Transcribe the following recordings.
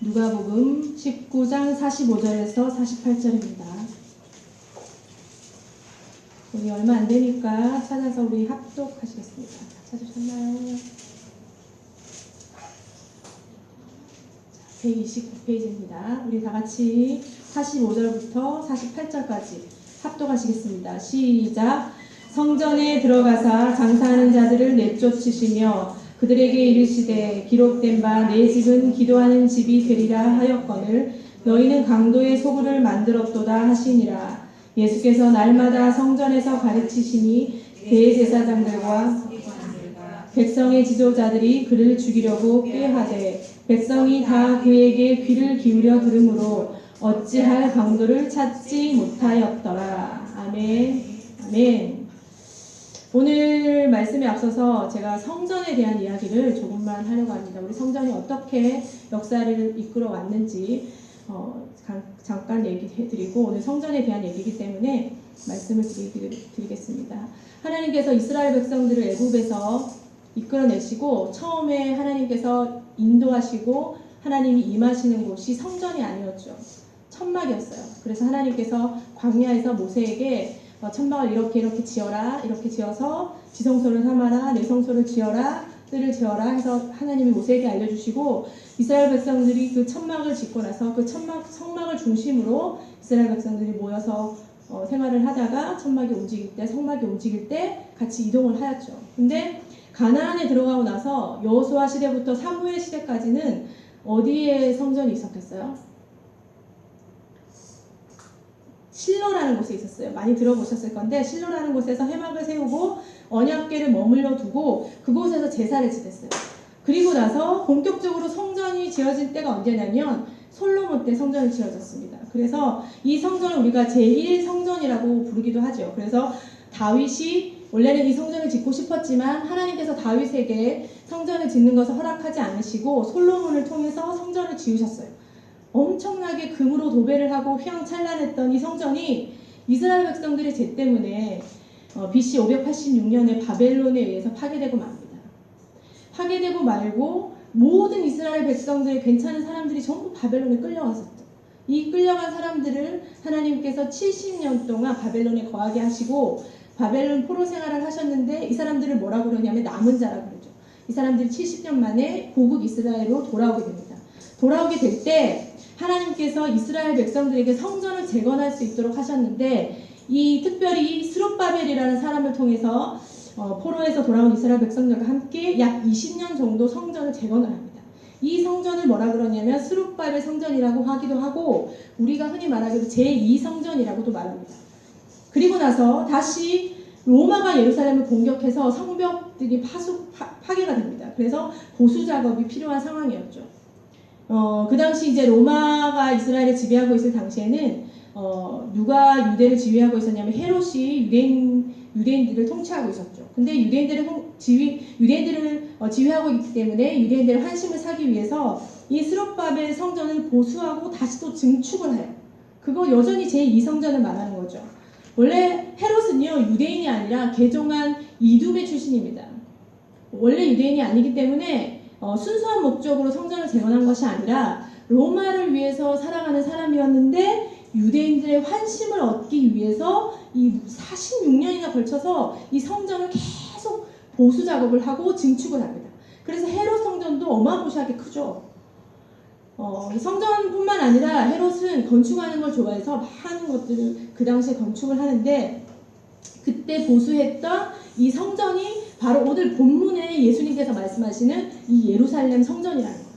누가복음 19장 45절에서 48절입니다. 우리 얼마 안 되니까 찾아서 우리 합독하시겠습니다. 찾으셨나요? 129페이지입니다. 우리 다 같이 45절부터 48절까지 합독하시겠습니다. 시작! 성전에 들어가사 장사하는 자들을 내쫓으시며 그들에게 이르시되 기록된 바 내 집은 기도하는 집이 되리라 하였거늘 너희는 강도의 소굴을 만들었도다 하시니라. 예수께서 날마다 성전에서 가르치시니 대제사장들과 백성의 지도자들이 그를 죽이려고 꾀하되 백성이 다 그에게 귀를 기울여 들으므로 어찌할 강도를 찾지 못하였더라. 아멘. 아멘. 오늘 말씀에 앞서서 제가 성전에 대한 이야기를 조금만 하려고 합니다. 우리 성전이 어떻게 역사를 이끌어 왔는지 잠깐 얘기해드리고 오늘 성전에 대한 얘기이기 때문에 말씀을 드리겠습니다. 하나님께서 이스라엘 백성들을 애굽에서 이끌어내시고 처음에 하나님께서 인도하시고 하나님이 임하시는 곳이 성전이 아니었죠. 천막이었어요. 그래서 하나님께서 광야에서 모세에게 천막을 이렇게 지어라. 이렇게 지어서 지성소를 삼아라. 내성소를 지어라. 뜰을 지어라 해서 하나님이 모세에게 알려주시고 이스라엘 백성들이 그 천막을 짓고 나서 그 성막을 중심으로 이스라엘 백성들이 모여서 생활을 하다가 성막이 움직일 때 같이 이동을 하였죠. 근데 가나안에 들어가고 나서 여호수아 시대부터 사무엘 시대까지는 어디에 성전이 있었겠어요? 실로라는 곳에 있었어요. 많이 들어보셨을 건데 실로라는 곳에서 회막을 세우고 언약궤를 머물러 두고 그곳에서 제사를 지냈어요. 그리고 나서 본격적으로 성전이 지어질 때가 언제냐면 솔로몬 때 성전이 지어졌습니다. 그래서 이 성전을 우리가 제1성전이라고 부르기도 하죠. 그래서 다윗이 원래는 이 성전을 짓고 싶었지만 하나님께서 다윗에게 성전을 짓는 것을 허락하지 않으시고 솔로몬을 통해서 성전을 지으셨어요. 엄청나게 금으로 도배를 하고 휘황찬란했던 이 성전이 이스라엘 백성들의 죄 때문에 BC 586년에 바벨론에 의해서 파괴되고 맙니다. 파괴되고 말고 모든 이스라엘 백성들의 괜찮은 사람들이 전부 바벨론에 끌려갔었죠. 이 끌려간 사람들을 하나님께서 70년 동안 바벨론에 거하게 하시고 바벨론 포로 생활을 하셨는데 이 사람들을 뭐라고 그러냐면 남은 자라고 그러죠. 이 사람들이 70년 만에 고국 이스라엘로 돌아오게 됩니다. 돌아오게 될 때 하나님께서 이스라엘 백성들에게 성전을 재건할 수 있도록 하셨는데 이 특별히 스룹바벨이라는 사람을 통해서 포로에서 돌아온 이스라엘 백성들과 함께 약 20년 정도 성전을 재건을 합니다. 이 성전을 뭐라 그러냐면 스룹바벨 성전이라고 하기도 하고 우리가 흔히 말하기로 제2성전이라고도 말합니다. 그리고 나서 다시 로마가 예루살렘을 공격해서 성벽들이 파괴가 됩니다. 그래서 보수 작업이 필요한 상황이었죠. 그 당시 이제 로마가 이스라엘을 지배하고 있을 당시에는 누가 유대를 지휘하고 있었냐면 헤롯이 유대인들을 통치하고 있었죠. 근데 유대인들을 지휘하고 있기 때문에 유대인들의 환심을 사기 위해서 이 스룹바벨 성전을 보수하고 다시 또 증축을 해요. 그거 여전히 제2성전을 말하는 거죠. 원래 헤롯은요 유대인이 아니라 개종한 이두메 출신입니다. 원래 유대인이 아니기 때문에 순수한 목적으로 성전을 재건한 것이 아니라 로마를 위해서 살아가는 사람이었는데 유대인들의 환심을 얻기 위해서 이 46년이나 걸쳐서 이 성전을 계속 보수 작업을 하고 증축을 합니다. 그래서 헤롯 성전도 어마무시하게 크죠. 성전뿐만 아니라 헤롯은 건축하는 걸 좋아해서 많은 것들을 그 당시에 건축을 하는데 그때 보수했던 이 성전이 바로 오늘 본문에 예수님께서 말씀하시는 이 예루살렘 성전이라는 거예요.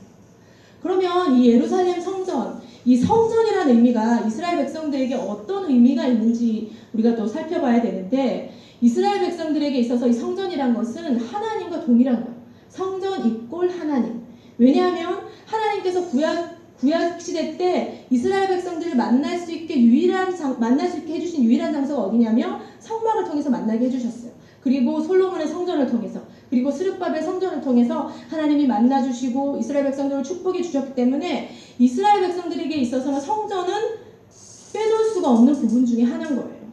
그러면 이 예루살렘 성전, 이 성전이라는 의미가 이스라엘 백성들에게 어떤 의미가 있는지 우리가 또 살펴봐야 되는데 이스라엘 백성들에게 있어서 이 성전이란 것은 하나님과 동일한 거예요. 성전 이꼴 하나님. 왜냐하면 하나님께서 구약 시대 때 이스라엘 백성들을 만날 수 있게 해주신 유일한 장소가 어디냐면 성막을 통해서 만나게 해주셨어요. 그리고 솔로몬의 성전을 통해서 그리고 스룹바벨 성전을 통해서 하나님이 만나주시고 이스라엘 백성들을 축복해 주셨기 때문에 이스라엘 백성들에게 있어서는 성전은 빼놓을 수가 없는 부분 중에 하나인 거예요.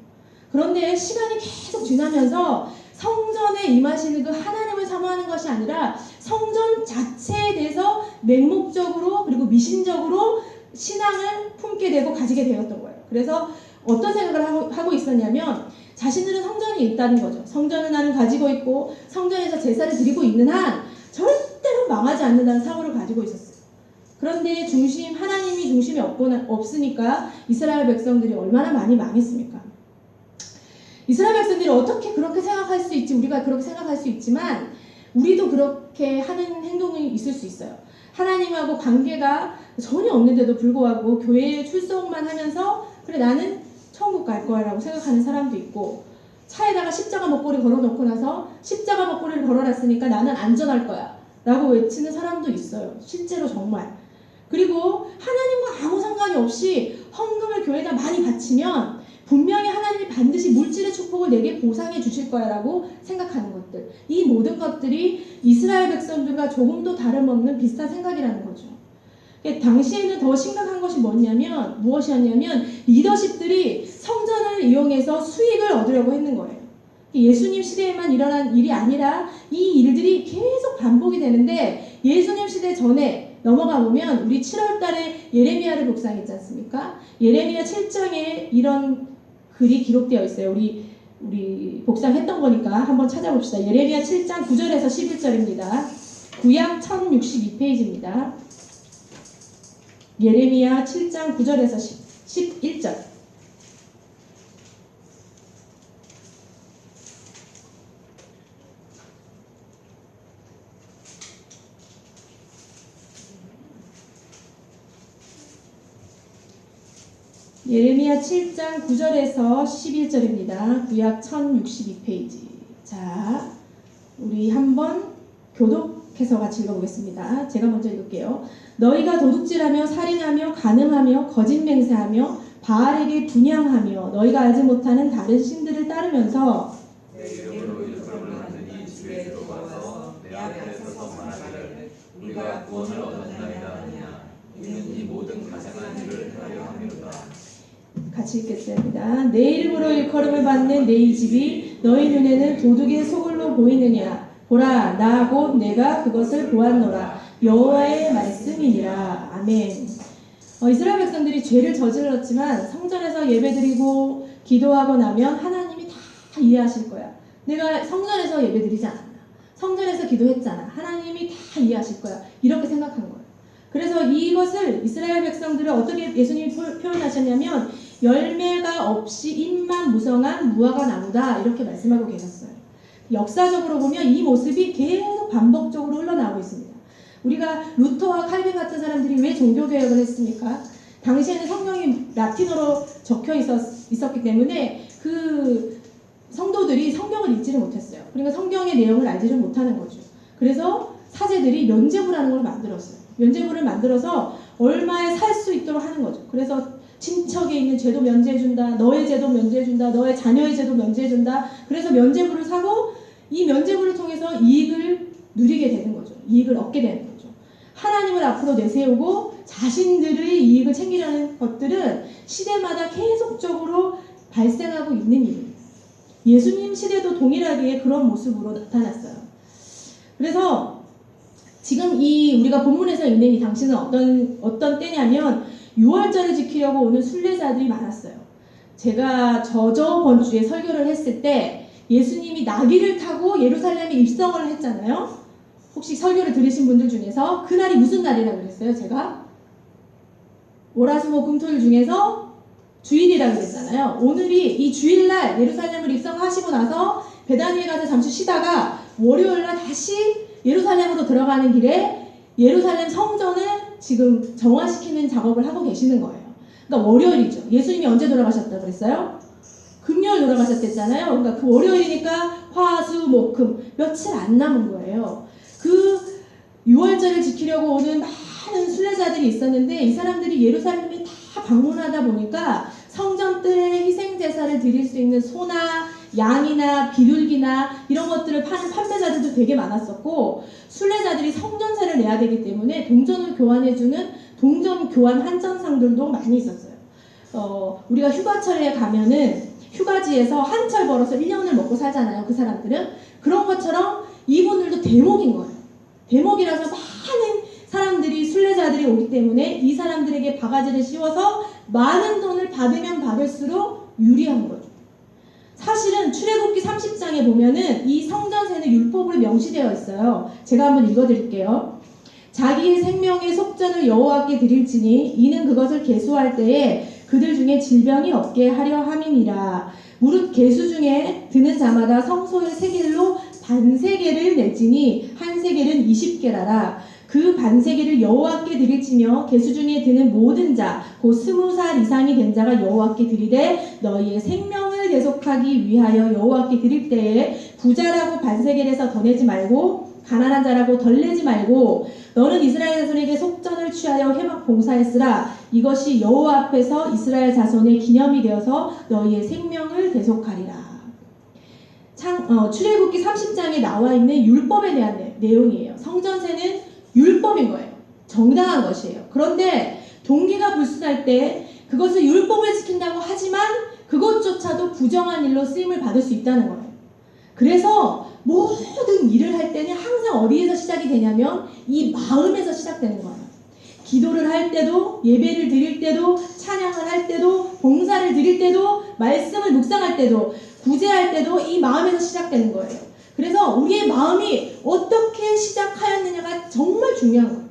그런데 시간이 계속 지나면서 성전에 임하시는 그 하나님을 사모하는 것이 아니라 성전 자체에 대해서 맹목적으로 그리고 미신적으로 신앙을 품게 되고 가지게 되었던 거예요. 그래서 어떤 생각을 하고 있었냐면 자신들은 성전이 있다는 거죠. 성전은 나는 가지고 있고 성전에서 제사를 드리고 있는 한 절대로 망하지 않는다는 사고를 가지고 있었어요. 그런데 하나님이 중심이 없으니까 이스라엘 백성들이 얼마나 많이 망했습니까? 이스라엘 백성들이 어떻게 그렇게 생각할 수 있지? 우리가 그렇게 생각할 수 있지만 우리도 그렇게 하는 행동이 있을 수 있어요. 하나님하고 관계가 전혀 없는데도 불구하고 교회에 출석만 하면서 그래 나는 천국 갈 거야 라고 생각하는 사람도 있고, 차에다가 십자가 목걸이 걸어놓고 나서 십자가 목걸이를 걸어놨으니까 나는 안전할 거야 라고 외치는 사람도 있어요. 실제로 정말. 그리고 하나님과 아무 상관이 없이 헌금을 교회에다 많이 바치면 분명히 하나님이 반드시 물질의 축복을 내게 보상해 주실 거야 라고 생각하는 것들, 이 모든 것들이 이스라엘 백성들과 조금도 다름없는 비슷한 생각이라는 거죠. 당시에는 더 심각한 것이 무엇이었냐면 리더십들이 성전을 이용해서 수익을 얻으려고 했는 거예요. 예수님 시대에만 일어난 일이 아니라 이 일들이 계속 반복이 되는데, 예수님 시대 전에 넘어가 보면 우리 7월 달에 예레미야를 복상했지 않습니까? 예레미야 7장에 이런 글이 기록되어 있어요. 우리 복상했던 거니까 한번 찾아봅시다. 예레미야 7장 9절에서 11절입니다. 구약 1062페이지입니다. 예레미야 7장 9절에서 11절. 예레미야 7장 9절에서 11절입니다. 구약 1062페이지. 자, 우리 한번 교독해서 같이 읽어보겠습니다. 제가 먼저 읽을게요. 너희가 도둑질하며 살인하며 간음하며 거짓 맹세하며 바알에게 분향하며 너희가 알지 못하는 다른 신들을 따르면서 내 이름으로 일컬음을 받으니 집에 들어와서 내 앞에 서서 말하기를 우리가 구원을 얻었나이다 하느냐. 이는 이 모든 가증한 일을 하려 함이로다. 같이 읽겠습니다. 내 이름으로 일컬음을 받는 내 이 집이 너희 눈에는 도둑의 소굴로 보이느냐. 보라, 나 곧 내가 그것을 보았노라. 여호와의 말씀이니라. 아멘. 이스라엘 백성들이 죄를 저질렀지만 성전에서 예배드리고 기도하고 나면 하나님이 다 이해하실 거야. 내가 성전에서 예배드리지 않았나, 성전에서 기도했잖아, 하나님이 다 이해하실 거야, 이렇게 생각한 거예요. 그래서 이것을 이스라엘 백성들을 어떻게 예수님이 표현하셨냐면 열매가 없이 잎만 무성한 무화과 나무다, 이렇게 말씀하고 계셨어요. 역사적으로 보면 이 모습이 계속 반복적으로 흘러나오고 있습니다. 우리가 루터와 칼빈 같은 사람들이 왜 종교개혁을 했습니까? 당시에는 성경이 라틴어로 적혀 있었기 때문에 그 성도들이 성경을 읽지를 못했어요. 그러니까 성경의 내용을 알지를 못하는 거죠. 그래서 사제들이 면죄부라는 걸 만들었어요. 면죄부를 만들어서 얼마에 살 수 있도록 하는 거죠. 그래서 친척에 있는 죄도 면제해준다, 너의 죄도 면제해준다, 너의 자녀의 죄도 면제해준다. 그래서 면죄부를 사고 이 면죄부를 통해서 이익을 누리게 되는 거죠. 이익을 얻게 되는 거죠. 하나님을 앞으로 내세우고 자신들의 이익을 챙기려는 것들은 시대마다 계속적으로 발생하고 있는 일입니다. 예수님 시대도 동일하게 그런 모습으로 나타났어요. 그래서 지금 우리가 본문에서 있는 이 당시는 어떤 때냐면 6월절을 지키려고 오는 순례자들이 많았어요. 제가 저번 주에 설교를 했을 때 예수님이 나귀를 타고 예루살렘에 입성을 했잖아요. 혹시 설교를 들으신 분들 중에서 그날이 무슨 날이라고 그랬어요? 제가 월화수목금토일 중에서 주일이라고 그랬잖아요. 오늘이 이 주일날 예루살렘을 입성하시고 나서 베다니에 가서 잠시 쉬다가 월요일날 다시 예루살렘으로 들어가는 길에 예루살렘 성전을 지금 정화시키는 작업을 하고 계시는 거예요. 그러니까 월요일이죠. 예수님이 언제 돌아가셨다고 그랬어요? 금요일 돌아가셨댔잖아요. 그러니까 그 월요일이니까 화, 수, 목, 금 며칠 안 남은 거예요. 그 6월절을 지키려고 오는 많은 순례자들이 있었는데 이 사람들이 예루살렘에 다 방문하다 보니까 성전들의 희생제사를 드릴 수 있는 소나 양이나 비둘기나 이런 것들을 파는 판매자들도 되게 많았었고, 순례자들이 성전세를 내야 되기 때문에 동전을 교환해주는 동전 교환 한전상들도 많이 있었어요. 우리가 휴가철에 가면은 휴가지에서 한철 벌어서 1년을 먹고 살잖아요. 그 사람들은. 그런 것처럼 이분들도 대목인 거예요. 대목이라서 많은 사람들이 순례자들이 오기 때문에 이 사람들에게 바가지를 씌워서 많은 돈을 받으면 받을수록 유리한 거죠. 사실은 출애굽기 30장에 보면은 이 성전세는 율법으로 명시되어 있어요. 제가 한번 읽어드릴게요. 자기의 생명의 속전을 여호와께 드릴지니 이는 그것을 계수할 때에 그들 중에 질병이 없게 하려 함이니라. 무릇 계수 중에 드는 자마다 성소의 세겔로 반세겔을 낼지니 한 세겔은 20게라라. 그 반세겔을 여호와께 드릴지며 계수 중에 드는 모든 자 곧 20살 이상이 된 자가 여호와께 드리되 너희의 생명을 대속하기 위하여 여호와께 드릴 때에 부자라고 반세겔에서 더 내지 말고 가난한 자라고 덜 내지 말고 너는 이스라엘 자손에게 속전을 취하여 회막 봉사했으라. 이것이 여호와 앞에서 이스라엘 자손의 기념이 되어서 너희의 생명을 대속하리라. 출애굽기 30장에 나와 있는 율법에 대한 내용이에요. 성전세는 율법인 거예요. 정당한 것이에요. 그런데 동기가 불순할 때 그것을 율법을 지킨다고 하지만 그것조차도 부정한 일로 쓰임을 받을 수 있다는 거예요. 그래서 모든 일을 할 때는 항상 어디에서 시작이 되냐면 이 마음에서 시작되는 거예요. 기도를 할 때도, 예배를 드릴 때도, 찬양을 할 때도, 봉사를 드릴 때도, 말씀을 묵상할 때도, 구제할 때도 이 마음에서 시작되는 거예요. 그래서 우리의 마음이 어떻게 시작하였느냐가 정말 중요한 거예요.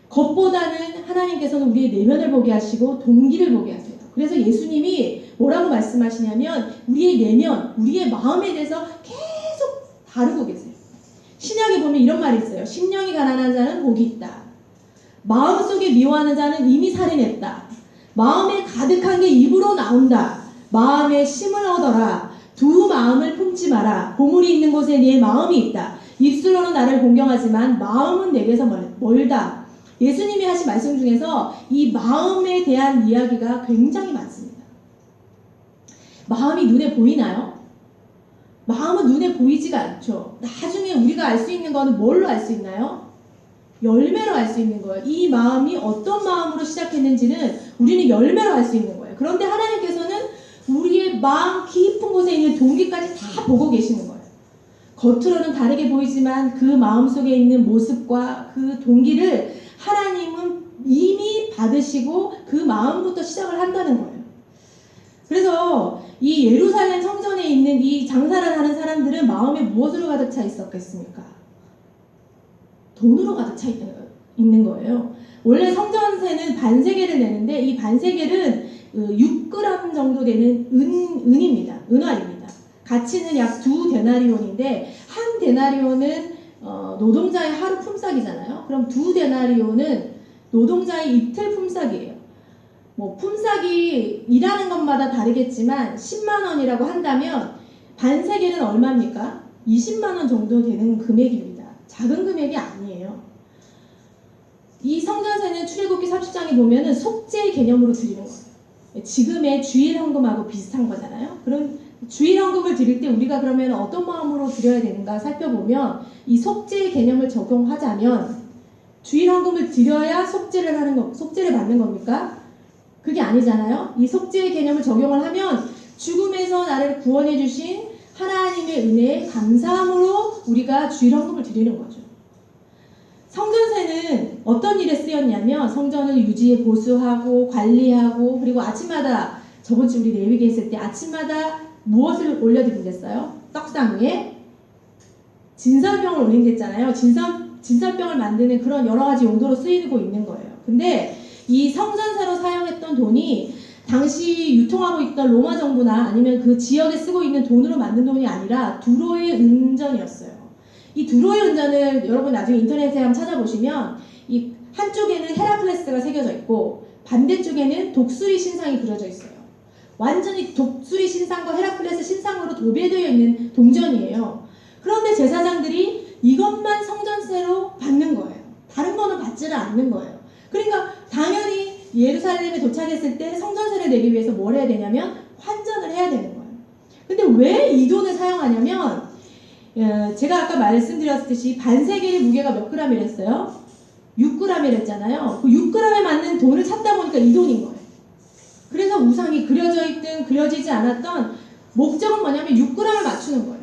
겉보다는 하나님께서는 우리의 내면을 보게 하시고 동기를 보게 하세요. 그래서 예수님이 뭐라고 말씀하시냐면 우리의 내면, 우리의 마음에 대해서 계속 다루고 계세요. 신약에 보면 이런 말이 있어요. 심령이 가난한 자는 복이 있다. 마음속에 미워하는 자는 이미 살인했다. 마음에 가득한 게 입으로 나온다. 마음에 심을 얻어라. 두 마음을 품지 마라. 보물이 있는 곳에 네 마음이 있다. 입술로는 나를 공경하지만 마음은 내게서 멀다. 예수님이 하신 말씀 중에서 이 마음에 대한 이야기가 굉장히 많습니다. 마음이 눈에 보이나요? 마음은 눈에 보이지가 않죠. 나중에 우리가 알 수 있는 거는 뭘로 알 수 있나요? 열매로 알 수 있는 거예요. 이 마음이 어떤 마음으로 시작했는지는 우리는 열매로 알 수 있는 거예요. 그런데 하나님께서는 우리의 마음 깊은 곳에 있는 동기까지 다 보고 계시는 거예요. 겉으로는 다르게 보이지만 그 마음속에 있는 모습과 그 동기를 하나님은 이미 받으시고 그 마음부터 시작을 한다는 거예요. 그래서 이 예루살렘 성전에 있는 이 장사를 하는 사람들은 마음에 무엇으로 가득 차 있었겠습니까? 돈으로 가득 차 있는 거예요. 원래 성전세는 반세겔을 내는데 이 반세겔은 6g 정도 되는 은입니다. 은화입니다. 가치는 약 2데나리온인데 한 데나리온은 노동자의 하루 품삯이잖아요. 그럼 2데나리온은 노동자의 이틀 품삯이에요. 뭐 품삯이 일하는 것마다 다르겠지만 10만 원이라고 한다면 반세겔은 얼마입니까? 20만 원 정도 되는 금액입니다. 작은 금액이 아니에요. 이 성전세는 출애굽기 30장에 보면은 속죄의 개념으로 드리는 거예요. 지금의 주일 헌금하고 비슷한 거잖아요. 그런 주일 헌금을 드릴 때 우리가 그러면 어떤 마음으로 드려야 되는가 살펴보면 이 속죄의 개념을 적용하자면 주일 헌금을 드려야 속죄를 받는 겁니까? 그게 아니잖아요. 이 속죄의 개념을 적용을 하면 죽음에서 나를 구원해 주신 하나님의 은혜에 감사함으로 우리가 주일 헌금을 드리는 거죠. 성전세는 어떤 일에 쓰였냐면 성전을 유지해 보수하고 관리하고 그리고 아침마다 저번 주 우리 레위기 했을 때 아침마다 무엇을 올려드린댔어요? 떡상 위에 진설병을 올린댔잖아요. 진설병을 만드는 그런 여러 가지 용도로 쓰이고 있는 거예요. 근데 이 성전세로 사용했던 돈이 당시 유통하고 있던 로마 정부나 아니면 그 지역에 쓰고 있는 돈으로 만든 돈이 아니라 두로의 은전이었어요. 이 두로의 은전을 여러분 나중에 인터넷에 한번 찾아보시면 이 한쪽에는 헤라클레스가 새겨져 있고 반대쪽에는 독수리 신상이 그려져 있어요. 완전히 독수리 신상과 헤라클레스 신상으로 도배되어 있는 동전이에요. 그런데 제사장들이 이것만 성전세로 받는 거예요. 다른 거는 받지를 않는 거예요. 그러니까 당연히 예루살렘에 도착했을 때 성전세를 내기 위해서 뭘 해야 되냐면 환전을 해야 되는 거예요. 근데 왜 이 돈을 사용하냐면 제가 아까 말씀드렸듯이 반세겔의 무게가 몇 g이랬어요? 6g이랬잖아요. 그 6g에 맞는 돈을 찾다 보니까 이 돈인 거예요. 그래서 우상이 그려져 있든 그려지지 않았던 목적은 뭐냐면 6g을 맞추는 거예요.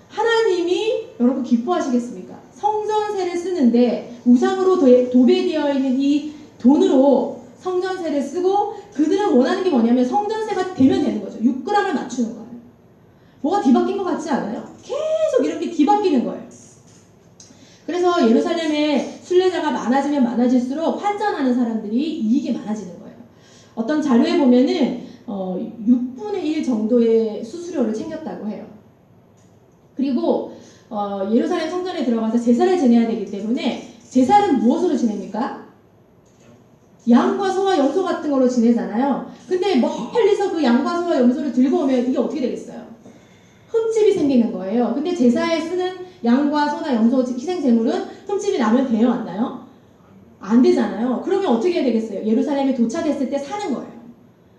하나님이 여러분 기뻐하시겠습니까? 성전세를 쓰는데 우상으로 도배되어 있는 이 돈으로 성전세를 쓰고 그들은 원하는 게 뭐냐면 성전세가 되면 되는 거죠. 6g을 맞추는 거예요. 뭐가 뒤바뀐 것 같지 않아요? 계속 이렇게 뒤바뀌는 거예요. 그래서 예루살렘에 순례자가 많아지면 많아질수록 환전하는 사람들이 이익이 많아지는 거예요. 어떤 자료에 보면은 6분의 1 정도의 수수료를 챙겼다고 해요. 그리고 예루살렘 성전에 들어가서 제사를 지내야 되기 때문에 제사는 무엇으로 지냅니까? 양과 소와 염소 같은 거로 지내잖아요. 근데 멀리서 그 양과 소와 염소를 들고 오면 이게 어떻게 되겠어요? 흠집이 생기는 거예요. 근데 제사에 쓰는 양과 소나 염소 희생제물은 흠집이 나면 돼요? 안 나요? 안 되잖아요. 그러면 어떻게 해야 되겠어요? 예루살렘에 도착했을 때 사는 거예요.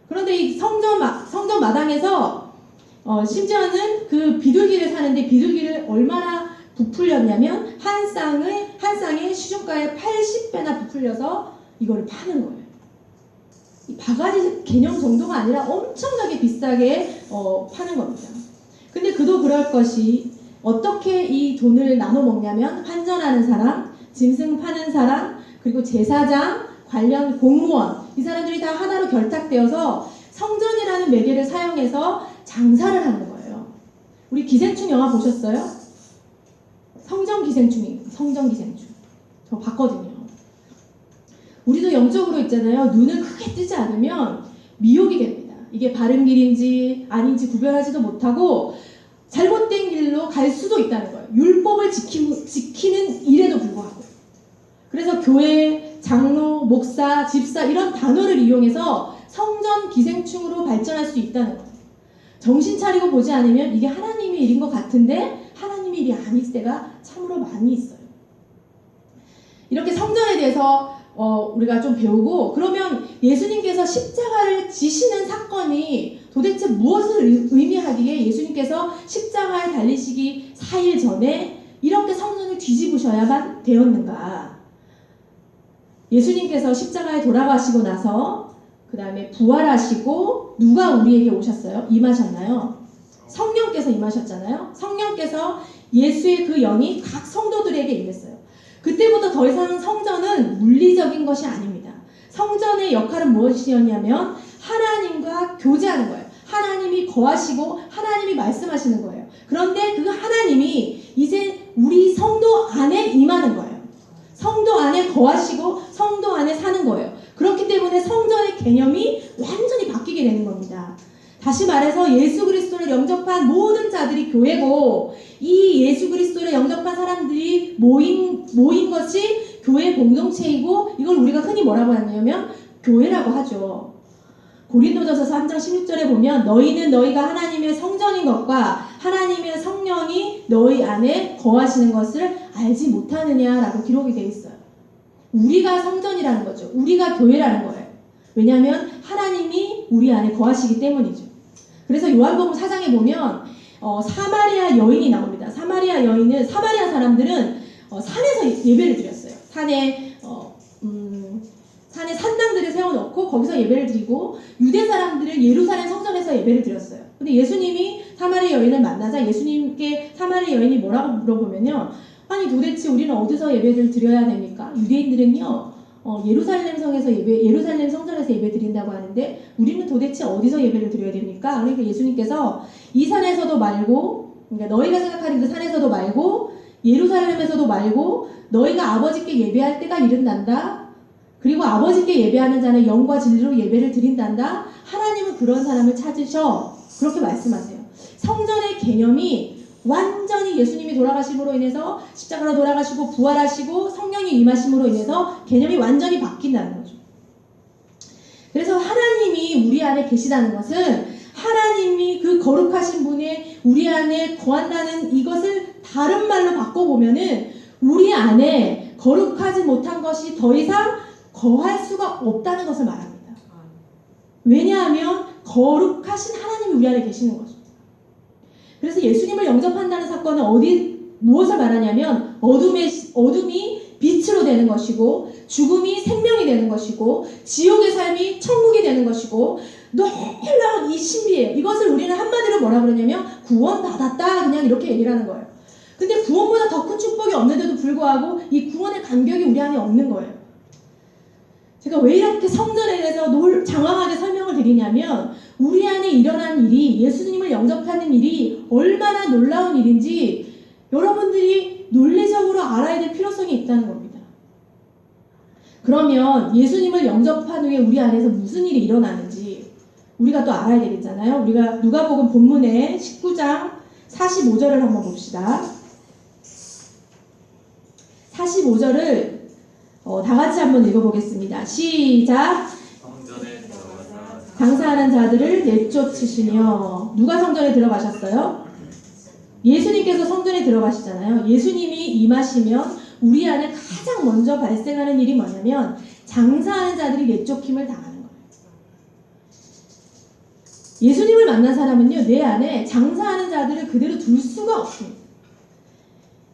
그런데 이 성전 마당에서 심지어는 그 비둘기를 사는데 비둘기를 얼마나 부풀렸냐면 한 쌍에 시중가의 80배나 부풀려서 이거를 파는 거예요. 이 바가지 개념 정도가 아니라 엄청나게 비싸게 파는 겁니다. 근데 그도 그럴 것이 어떻게 이 돈을 나눠 먹냐면 환전하는 사람, 짐승 파는 사람, 그리고 제사장, 관련 공무원 이 사람들이 다 하나로 결탁되어서 성전이라는 매개를 사용해서 장사를 하는 거예요. 우리 기생충 영화 보셨어요? 성전기생충. 저 봤거든요. 우리도 영적으로 있잖아요. 눈을 크게 뜨지 않으면 미혹이 됩니다. 이게 바른 길인지 아닌지 구별하지도 못하고 잘못된 길로 갈 수도 있다는 거예요. 율법을 지키는 일에도 불구하고. 그래서 교회, 장로, 목사, 집사 이런 단어를 이용해서 성전 기생충으로 발전할 수 있다는 거예요. 정신 차리고 보지 않으면 이게 하나님의 일인 것 같은데 하나님의 일이 아닐 때가 참으로 많이 있어요. 이렇게 성전에 대해서 우리가 좀 배우고 그러면 예수님께서 십자가를 지시는 사건이 도대체 무엇을 의미하기에 예수님께서 십자가에 달리시기 4일 전에 이렇게 성전을 뒤집으셔야만 되었는가? 예수님께서 십자가에 돌아가시고 나서 그 다음에 부활하시고 누가 우리에게 오셨어요? 임하셨나요? 성령께서 임하셨잖아요. 성령께서 예수의 그 영이 각 성도들에게 임했어요. 그때부터 더 이상 성전은 물리적인 것이 아닙니다. 성전의 역할은 무엇이었냐면 하나님과 교제하는 거예요. 하나님이 거하시고 하나님이 말씀하시는 거예요. 그런데 그 하나님이 이제 우리 성도 안에 임하는 거예요. 성도 안에 거하시고 성도 안에 사는 거예요. 그렇기 때문에 성전의 개념이 완전히 바뀌게 되는 겁니다. 다시 말해서 예수 그리스도를 영접한 모든 자들이 교회고 이 예수 그리스도를 영접한 사람들이 모인 것이 교회 공동체이고 이걸 우리가 흔히 뭐라고 하냐면 교회라고 하죠. 고린도전서 3장 16절에 보면 너희는 너희가 하나님의 성전인 것과 하나님의 성령이 너희 안에 거하시는 것을 알지 못하느냐라고 기록이 되어 있어요. 우리가 성전이라는 거죠. 우리가 교회라는 거예요. 왜냐하면 하나님이 우리 안에 거하시기 때문이죠. 그래서 요한복음 4장에 보면 사마리아 여인이 나옵니다. 사마리아 사람들은 산에서 예배를 드렸어요. 산에 산당들을 세워놓고 거기서 예배를 드리고 유대 사람들은 예루살렘 성전에서 예배를 드렸어요. 근데 예수님이 사마리아 여인을 만나자 예수님께 사마리아 여인이 뭐라고 물어보면요. 아니 도대체 우리는 어디서 예배를 드려야 됩니까? 유대인들은요. 예루살렘 성전에서 예배 드린다고 하는데 우리는 도대체 어디서 예배를 드려야 됩니까? 그러니까 예수님께서 이 산에서도 말고 그러니까 너희가 생각하는 그 산에서도 말고 예루살렘에서도 말고 너희가 아버지께 예배할 때가 이른단다. 그리고 아버지께 예배하는 자는 영과 진리로 예배를 드린단다. 하나님은 그런 사람을 찾으셔. 그렇게 말씀하세요. 성전의 개념이 완전히 예수님이 돌아가심으로 인해서 십자가로 돌아가시고 부활하시고 성령이 임하심으로 인해서 개념이 완전히 바뀐다는 거죠. 그래서 하나님이 우리 안에 계시다는 것은 하나님이 그 거룩하신 분이 우리 안에 거한다는 이것을 다른 말로 바꿔보면은 우리 안에 거룩하지 못한 것이 더 이상 거할 수가 없다는 것을 말합니다. 왜냐하면 거룩하신 하나님이 우리 안에 계시는 거죠. 그래서 예수님을 영접한다는 사건은 무엇을 말하냐면 어둠이 빛으로 되는 것이고 죽음이 생명이 되는 것이고 지옥의 삶이 천국이 되는 것이고 놀라운 이 신비예요. 이것을 우리는 한마디로 뭐라 그러냐면 구원받았다 그냥 이렇게 얘기를 하는 거예요. 근데 구원보다 더 큰 축복이 없는데도 불구하고 이 구원의 간격이 우리 안에 없는 거예요. 제가 왜 이렇게 성전에 대해서 장황하게 설명을 드리냐면 우리 안에 일어난 일이, 예수님을 영접하는 일이 얼마나 놀라운 일인지 여러분들이 논리적으로 알아야 될 필요성이 있다는 겁니다. 그러면 예수님을 영접한 후에 우리 안에서 무슨 일이 일어나는지 우리가 또 알아야 되겠잖아요. 우리가 누가복음 본문의 19장 45절을 한번 봅시다. 45절을 다 같이 한번 읽어보겠습니다. 시작. 성전에 들어가사 장사하는 자들을 내쫓으시며. 누가 성전에 들어가셨어요? 예수님께서 성전에 들어가시잖아요. 예수님이 임하시면 우리 안에 가장 먼저 발생하는 일이 뭐냐면 장사하는 자들이 내쫓김을 당하는 거예요. 예수님을 만난 사람은요, 내 안에 장사하는 자들을 그대로 둘 수가 없습니다.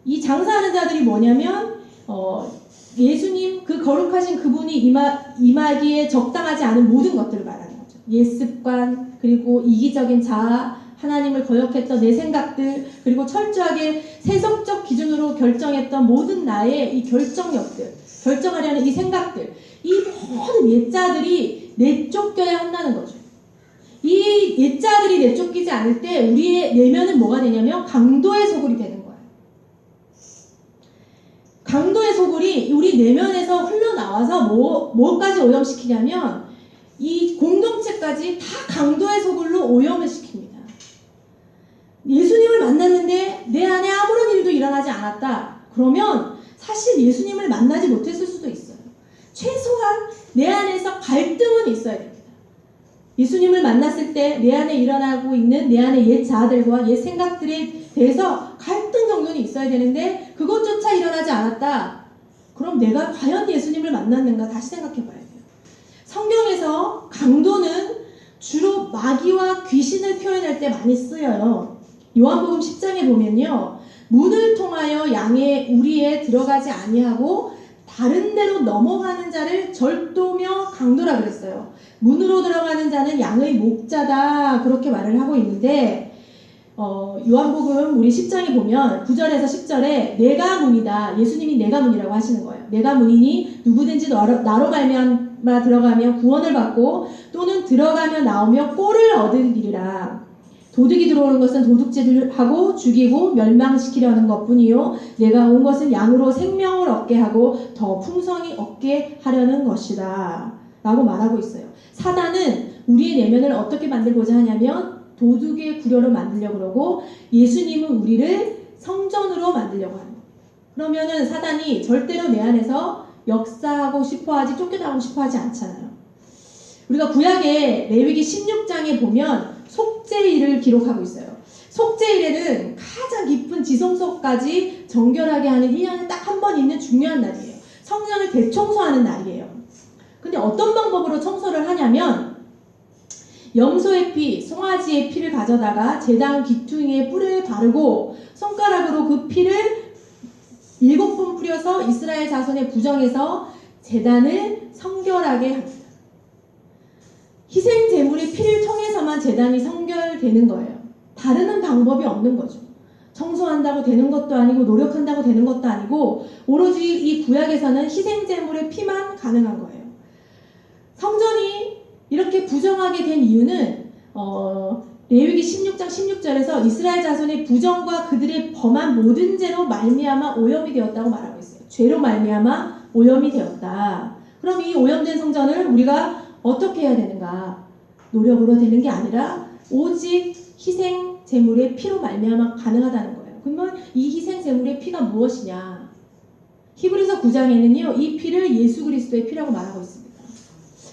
이 장사하는 자들이 뭐냐면 예수님 그 거룩하신 그분이 임하기에 적당하지 않은 모든 것들을 말하는 거죠. 옛습관, 그리고 이기적인 자아, 하나님을 거역했던 내 생각들, 그리고 철저하게 세속적 기준으로 결정했던 모든 나의 이 결정력들, 결정하려는 이 생각들, 이 모든 옛자들이 내쫓겨야 한다는 거죠. 이 옛자들이 내쫓기지 않을 때 우리의 내면은 뭐가 되냐면 강도의 소굴이 되는 거예요. 강도의 소굴이 우리 내면에서 흘러나와서 뭐까지 오염시키냐면 이 공동체까지 다 강도의 소굴로 오염을 시킵니다. 예수님을 만났는데 내 안에 아무런 일도 일어나지 않았다. 그러면 사실 예수님을 만나지 못했을 수도 있어요. 최소한 내 안에서 갈등은 있어야 됩니다. 예수님을 만났을 때 내 안에 일어나고 있는 내 안에 옛 자아들과 옛 생각들에 대해서 갈등 정도는 있어야 되는데 그것조차 일어나지 않았다. 그럼 내가 과연 예수님을 만났는가 다시 생각해 봐야 돼요. 성경에서 강도는 주로 마귀와 귀신을 표현할 때 많이 쓰여요. 요한복음 10장에 보면요, 문을 통하여 양의 우리에 들어가지 아니하고 다른 데로 넘어가는 자를 절도며 강도라 그랬어요. 문으로 들어가는 자는 양의 목자다, 그렇게 말을 하고 있는데 요한복음 우리 10장에 보면 9절에서 10절에 내가 문이다, 예수님이 내가 문이라고 하시는 거예요. 내가 문이니 누구든지 나로 말미암아 들어가며 구원을 받고 또는 들어가며 나오며 꼴을 얻으리라. 도둑이 들어오는 것은 도둑질을 하고 죽이고 멸망시키려는 것뿐이요 내가 온 것은 양으로 생명을 얻게 하고 더 풍성히 얻게 하려는 것이다 라고 말하고 있어요. 사단은 우리의 내면을 어떻게 만들고자 하냐면 도둑의 구려로 만들려고 그러고 예수님은 우리를 성전으로 만들려고 하는 거예요. 그러면은 사단이 절대로 내 안에서 역사하고 싶어하지, 쫓겨나고 싶어하지 않잖아요. 우리가 구약의 레위기 16장에 보면 속죄일을 기록하고 있어요. 속죄일에는 가장 깊은 지성소까지 정결하게 하는 1년에 딱 한 번 있는 중요한 날이에요. 성전을 대청소하는 날이에요. 근데 어떤 방법으로 청소를 하냐면 염소의 피, 송아지의 피를 가져다가 제단 귀퉁이에 뿔을 바르고 손가락으로 그 피를 7번 뿌려서 이스라엘 자손의 부정에서 제단을 성결하게 합니다. 희생 제물의 피를 통해서만 제단이 성결되는 거예요. 다른 방법이 없는 거죠. 청소한다고 되는 것도 아니고 노력한다고 되는 것도 아니고 오로지 이 구약에서는 희생 제물의 피만 가능한 거예요. 성전이 이렇게 부정하게 된 이유는 레위기 16장 16절에서 이스라엘 자손의 부정과 그들의 범한 모든 죄로 말미암아 오염이 되었다고 말하고 있어요. 죄로 말미암아 오염이 되었다. 그럼 이 오염된 성전을 우리가 어떻게 해야 되는가? 노력으로 되는 게 아니라 오직 희생 제물의 피로 말미암아 가능하다는 거예요. 그러면 이 희생 제물의 피가 무엇이냐? 히브리서 9장에는요, 이 피를 예수 그리스도의 피라고 말하고 있습니다.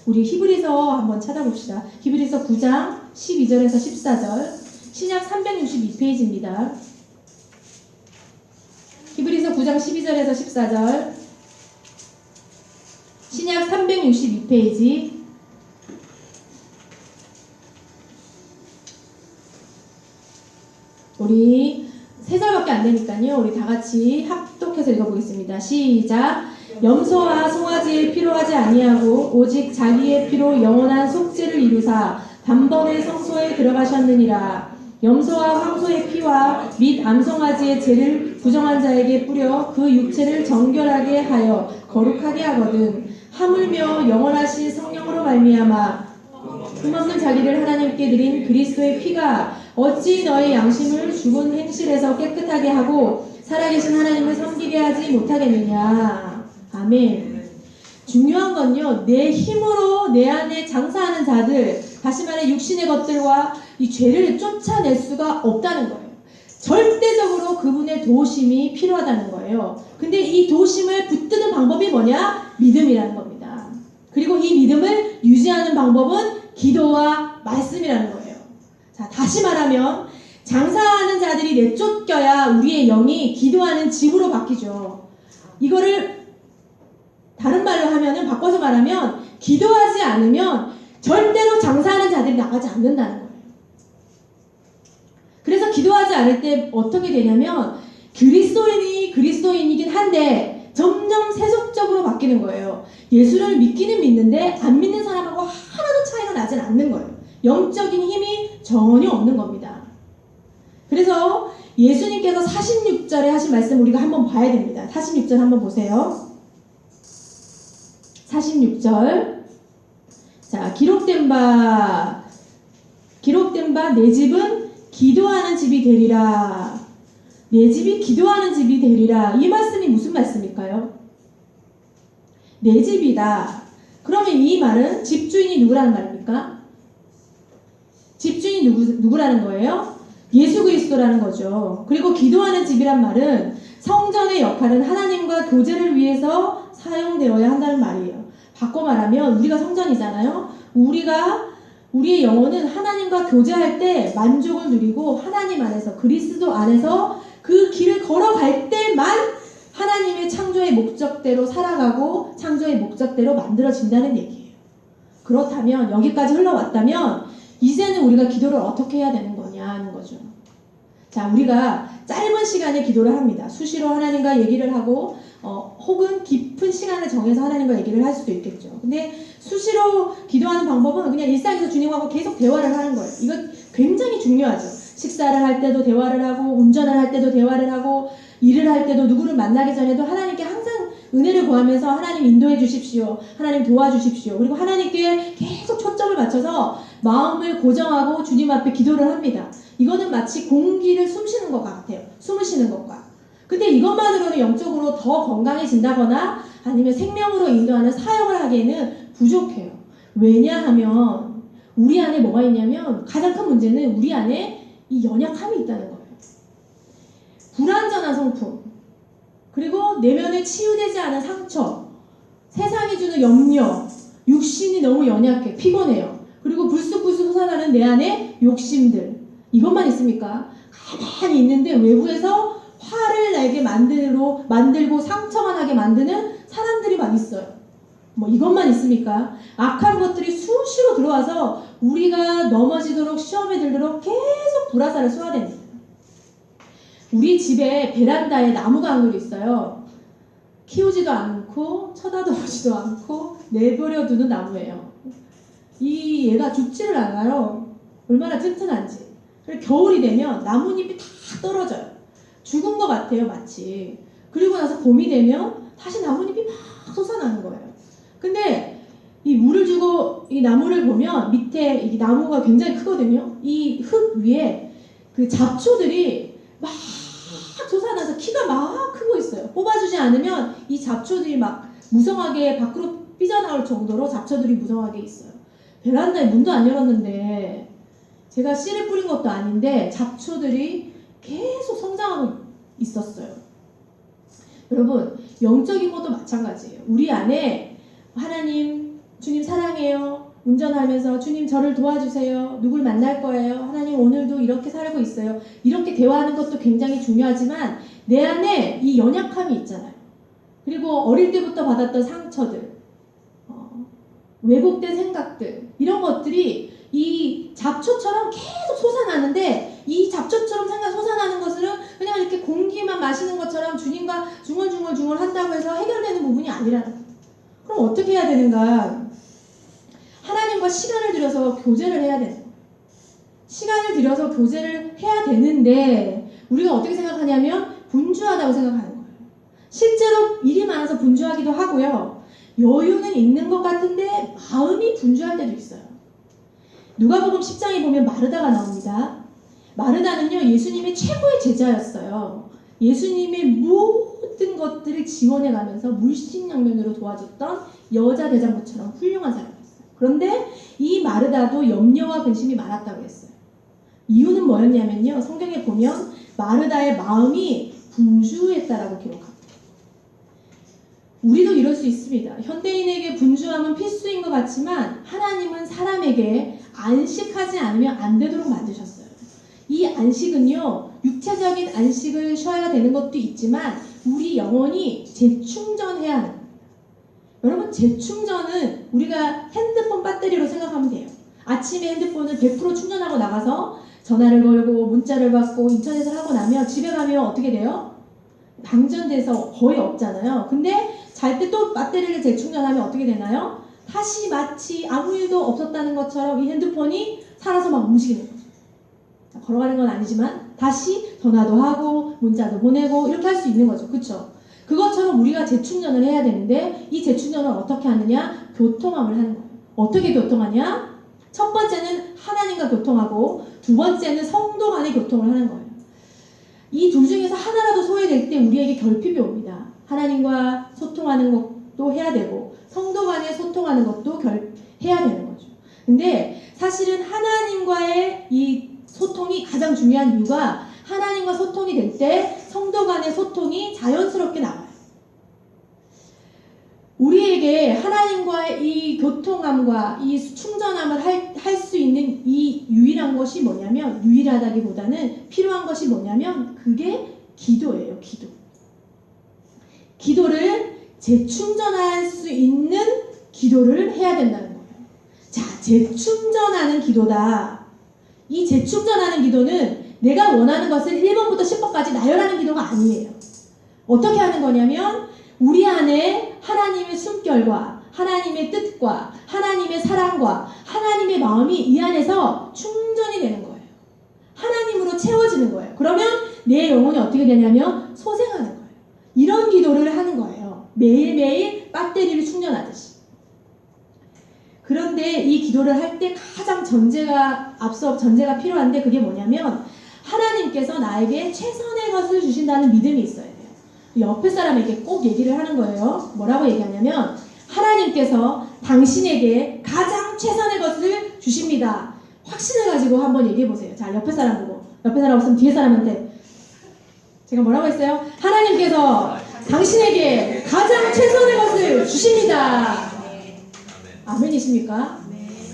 우리 히브리서 한번 찾아봅시다. 히브리서 9장 12절에서 14절, 신약 362페이지입니다. 히브리서 9장 12절에서 14절, 신약 362페이지. 우리 3절밖에 안 되니까요. 우리 다 같이 합독해서 읽어보겠습니다. 시작. 염소와 송아지의 피로 하지 아니하고 오직 자기의 피로 영원한 속죄를 이루사 단번에 성소에 들어가셨느니라. 염소와 황소의 피와 및 암송아지의 죄를 부정한 자에게 뿌려 그 육체를 정결하게 하여 거룩하게 하거든. 하물며 영원하신 성령으로 말미암아 흠없는 자기를 하나님께 드린 그리스도의 피가 어찌 너의 양심을 죽은 행실에서 깨끗하게 하고 살아계신 하나님을 섬기게 하지 못하겠느냐. 아멘. 중요한 건요, 내 힘으로 내 안에 장사하는 자들, 다시 말해 육신의 것들과 이 죄를 쫓아낼 수가 없다는 거예요. 절대적으로 그분의 도우심이 필요하다는 거예요. 근데 이 도우심을 붙드는 방법이 뭐냐? 믿음이라는 겁니다. 그리고 이 믿음을 유지하는 방법은 기도와 말씀이라는 거예요. 자, 다시 말하면 장사하는 자들이 내쫓겨야 우리의 영이 기도하는 집으로 바뀌죠. 이거를 다른 말로 하면은, 바꿔서 말하면, 기도하지 않으면 절대로 장사하는 자들이 나가지 않는다는 거예요. 그래서 기도하지 않을 때 어떻게 되냐면, 그리스도인이 그리스도인이긴 한데 점점 세속적으로 바뀌는 거예요. 예수를 믿기는 믿는데 안 믿는 사람하고 하나도 차이가 나진 않는 거예요. 영적인 힘이 전혀 없는 겁니다. 그래서 예수님께서 46절에 하신 말씀 우리가 한번 봐야 됩니다. 46절 한번 보세요. 46절. 자, 기록된 바 내 집은 기도하는 집이 되리라. 내 집이 기도하는 집이 되리라. 이 말씀이 무슨 말씀일까요? 내 집이다. 그러면 이 말은 집주인이 누구라는 말입니까? 집주인이 누구라는 거예요? 예수 그리스도라는 거죠. 그리고 기도하는 집이란 말은 성전의 역할은 하나님과 교제를 위해서 사용되어야 한다는 말이에요. 바꿔 말하면 우리가 성전이잖아요. 우리의 영혼은 하나님과 교제할 때 만족을 누리고 하나님 안에서, 그리스도 안에서 그 길을 걸어갈 때만 하나님의 창조의 목적대로 살아가고 창조의 목적대로 만들어진다는 얘기예요. 그렇다면, 여기까지 흘러왔다면 이제는 우리가 기도를 어떻게 해야 되는 거냐는 거죠. 자, 우리가 짧은 시간에 기도를 합니다. 수시로 하나님과 얘기를 하고 혹은 깊은 시간을 정해서 하나님과 얘기를 할 수도 있겠죠. 근데 수시로 기도하는 방법은 그냥 일상에서 주님하고 계속 대화를 하는 거예요. 이거 굉장히 중요하죠. 식사를 할 때도 대화를 하고, 운전을 할 때도 대화를 하고, 일을 할 때도, 누구를 만나기 전에도 하나님께 항상 은혜를 구하면서 하나님 인도해 주십시오. 하나님 도와주십시오. 그리고 하나님께 계속 초점을 맞춰서 마음을 고정하고 주님 앞에 기도를 합니다. 이거는 마치 공기를 숨쉬는 것 같아요. 숨을 쉬는 것과. 근데 이것만으로는 영적으로 더 건강해진다거나 아니면 생명으로 인도하는 사역을 하기에는 부족해요. 왜냐하면 우리 안에 뭐가 있냐면, 가장 큰 문제는 우리 안에 이 연약함이 있다는 거예요. 불완전한 성품, 그리고 내면에 치유되지 않은 상처, 세상이 주는 염려, 육신이 너무 연약해, 피곤해요. 그리고 불쑥불쑥 솟아나는 내 안에 욕심들, 이것만 있습니까? 가만히 있는데 외부에서 화를 내게 만들고 상처가 나게 만드는 사람들이 막 있어요. 뭐 이것만 있습니까? 악한 것들이 수시로 들어와서 우리가 넘어지도록, 시험에 들도록 계속 불화살을 쏘아댑니다. 우리 집에 베란다에 나무가 한 그루 있어요. 키우지도 않고 쳐다보지도 않고 내버려 두는 나무예요. 얘가 죽지를 않아요. 얼마나 튼튼한지. 그리고 겨울이 되면 나뭇잎이 다 떨어져요. 죽은 것 같아요, 마치. 그리고 나서 봄이 되면 다시 나뭇잎이 막 솟아나는 거예요. 근데 이 물을 주고 이 나무를 보면 밑에 이 나무가 굉장히 크거든요. 이 흙 위에 그 잡초들이 막 솟아나서 키가 막 크고 있어요. 뽑아주지 않으면 이 잡초들이 막 무성하게 밖으로 삐져나올 정도로 잡초들이 무성하게 있어요. 베란다에 문도 안 열었는데, 제가 씨를 뿌린 것도 아닌데 잡초들이 계속 성장하고 있었어요. 여러분, 영적인 것도 마찬가지예요. 우리 안에 하나님, 주님 사랑해요. 운전하면서 주님 저를 도와주세요. 누굴 만날 거예요. 하나님 오늘도 이렇게 살고 있어요. 이렇게 대화하는 것도 굉장히 중요하지만 내 안에 이 연약함이 있잖아요. 그리고 어릴 때부터 받았던 상처들, 왜곡된 생각들, 이런 것들이 이 잡초처럼 계속 솟아나는데, 이 잡초처럼 솟아나는 것은 그냥 이렇게 공기만 마시는 것처럼 주님과 중얼중얼 한다고 해서 해결되는 부분이 아니라는 거예요. 그럼 어떻게 해야 되는가? 하나님과 시간을 들여서 교제를 해야 되는 거예요. 시간을 들여서 교제를 해야 되는데 우리가 어떻게 생각하냐면 분주하다고 생각하는 거예요. 실제로 일이 많아서 분주하기도 하고요. 여유는 있는 것 같은데 마음이 분주할 때도 있어요. 누가복음 10장에 보면 마르다가 나옵니다. 마르다는요, 예수님의 최고의 제자였어요. 예수님의 모든 것들을 지원해가면서 물심양면으로 도와줬던 여자 대장부처럼 훌륭한 사람이었어요. 그런데 이 마르다도 염려와 근심이 많았다고 했어요. 이유는 뭐였냐면요, 성경에 보면 마르다의 마음이 분주했다라고 기록합니다. 우리도 이럴 수 있습니다. 현대인에게 분주함은 필수인 것 같지만 하나님은 사람에게 안식하지 않으면 안 되도록 만드셨어요. 이 안식은요, 육체적인 안식을 쉬어야 되는 것도 있지만 우리 영혼이 재충전해야 하는 겁니다. 여러분, 재충전은 우리가 핸드폰 배터리로 생각하면 돼요. 아침에 핸드폰을 100% 충전하고 나가서 전화를 걸고 문자를 받고 인터넷을 하고 나면 집에 가면 어떻게 돼요? 방전돼서 거의 없잖아요. 근데 잘 때 또 배터리를 재충전하면 어떻게 되나요? 다시 마치 아무 일도 없었다는 것처럼 이 핸드폰이 살아서 막 움직이는 거죠. 걸어가는 건 아니지만 다시 전화도 하고 문자도 보내고 이렇게 할 수 있는 거죠. 그렇죠? 그것처럼 우리가 재충전을 해야 되는데 이 재충전을 어떻게 하느냐? 교통함을 하는 거예요. 어떻게 교통하냐? 첫 번째는 하나님과 교통하고 두 번째는 성도 간의 교통을 하는 거예요. 이 둘 중에서 하나라도 소외될 때 우리에게 결핍이 옵니다. 하나님과 소통하는 것도 해야 되고 성도 간에 소통하는 것도 해야 되는 거죠. 근데 사실은 하나님과의 이 소통이 가장 중요한 이유가 하나님과 소통이 될 때 성도 간의 소통이 자연스럽게 나와요. 우리에게 하나님과의 이 교통함과 이 충전함을 할 수 있는 이 유일한 것이 뭐냐면, 유일하다기보다는 필요한 것이 뭐냐면 그게 기도예요. 기도를 재충전할 수 있는 기도를 해야 된다는 거예요. 자, 재충전하는 기도다. 이 재충전하는 기도는 내가 원하는 것을 1번부터 10번까지 나열하는 기도가 아니에요. 어떻게 하는 거냐면 우리 안에 하나님의 숨결과 하나님의 뜻과 하나님의 사랑과 하나님의 마음이 이 안에서 충전이 되는 거예요. 하나님으로 채워지는 거예요. 그러면 내 영혼이 어떻게 되냐면 소생하는 거예요. 이런 기도를 하는 거예요. 매일매일 배터리를 충전하듯이. 그런데 이 기도를 할 때 가장 전제가 필요한데 그게 뭐냐면 하나님께서 나에게 최선의 것을 주신다는 믿음이 있어야 돼요. 옆에 사람에게 꼭 얘기를 하는 거예요. 뭐라고 얘기하냐면 하나님께서 당신에게 가장 최선의 것을 주십니다. 확신을 가지고 한번 얘기해 보세요. 자, 옆에 사람 보고. 옆에 사람 없으면 뒤에 사람한테. 제가 뭐라고 했어요? 하나님께서 당신에게 가장 최선의 것을 주십니다. 아멘이십니까?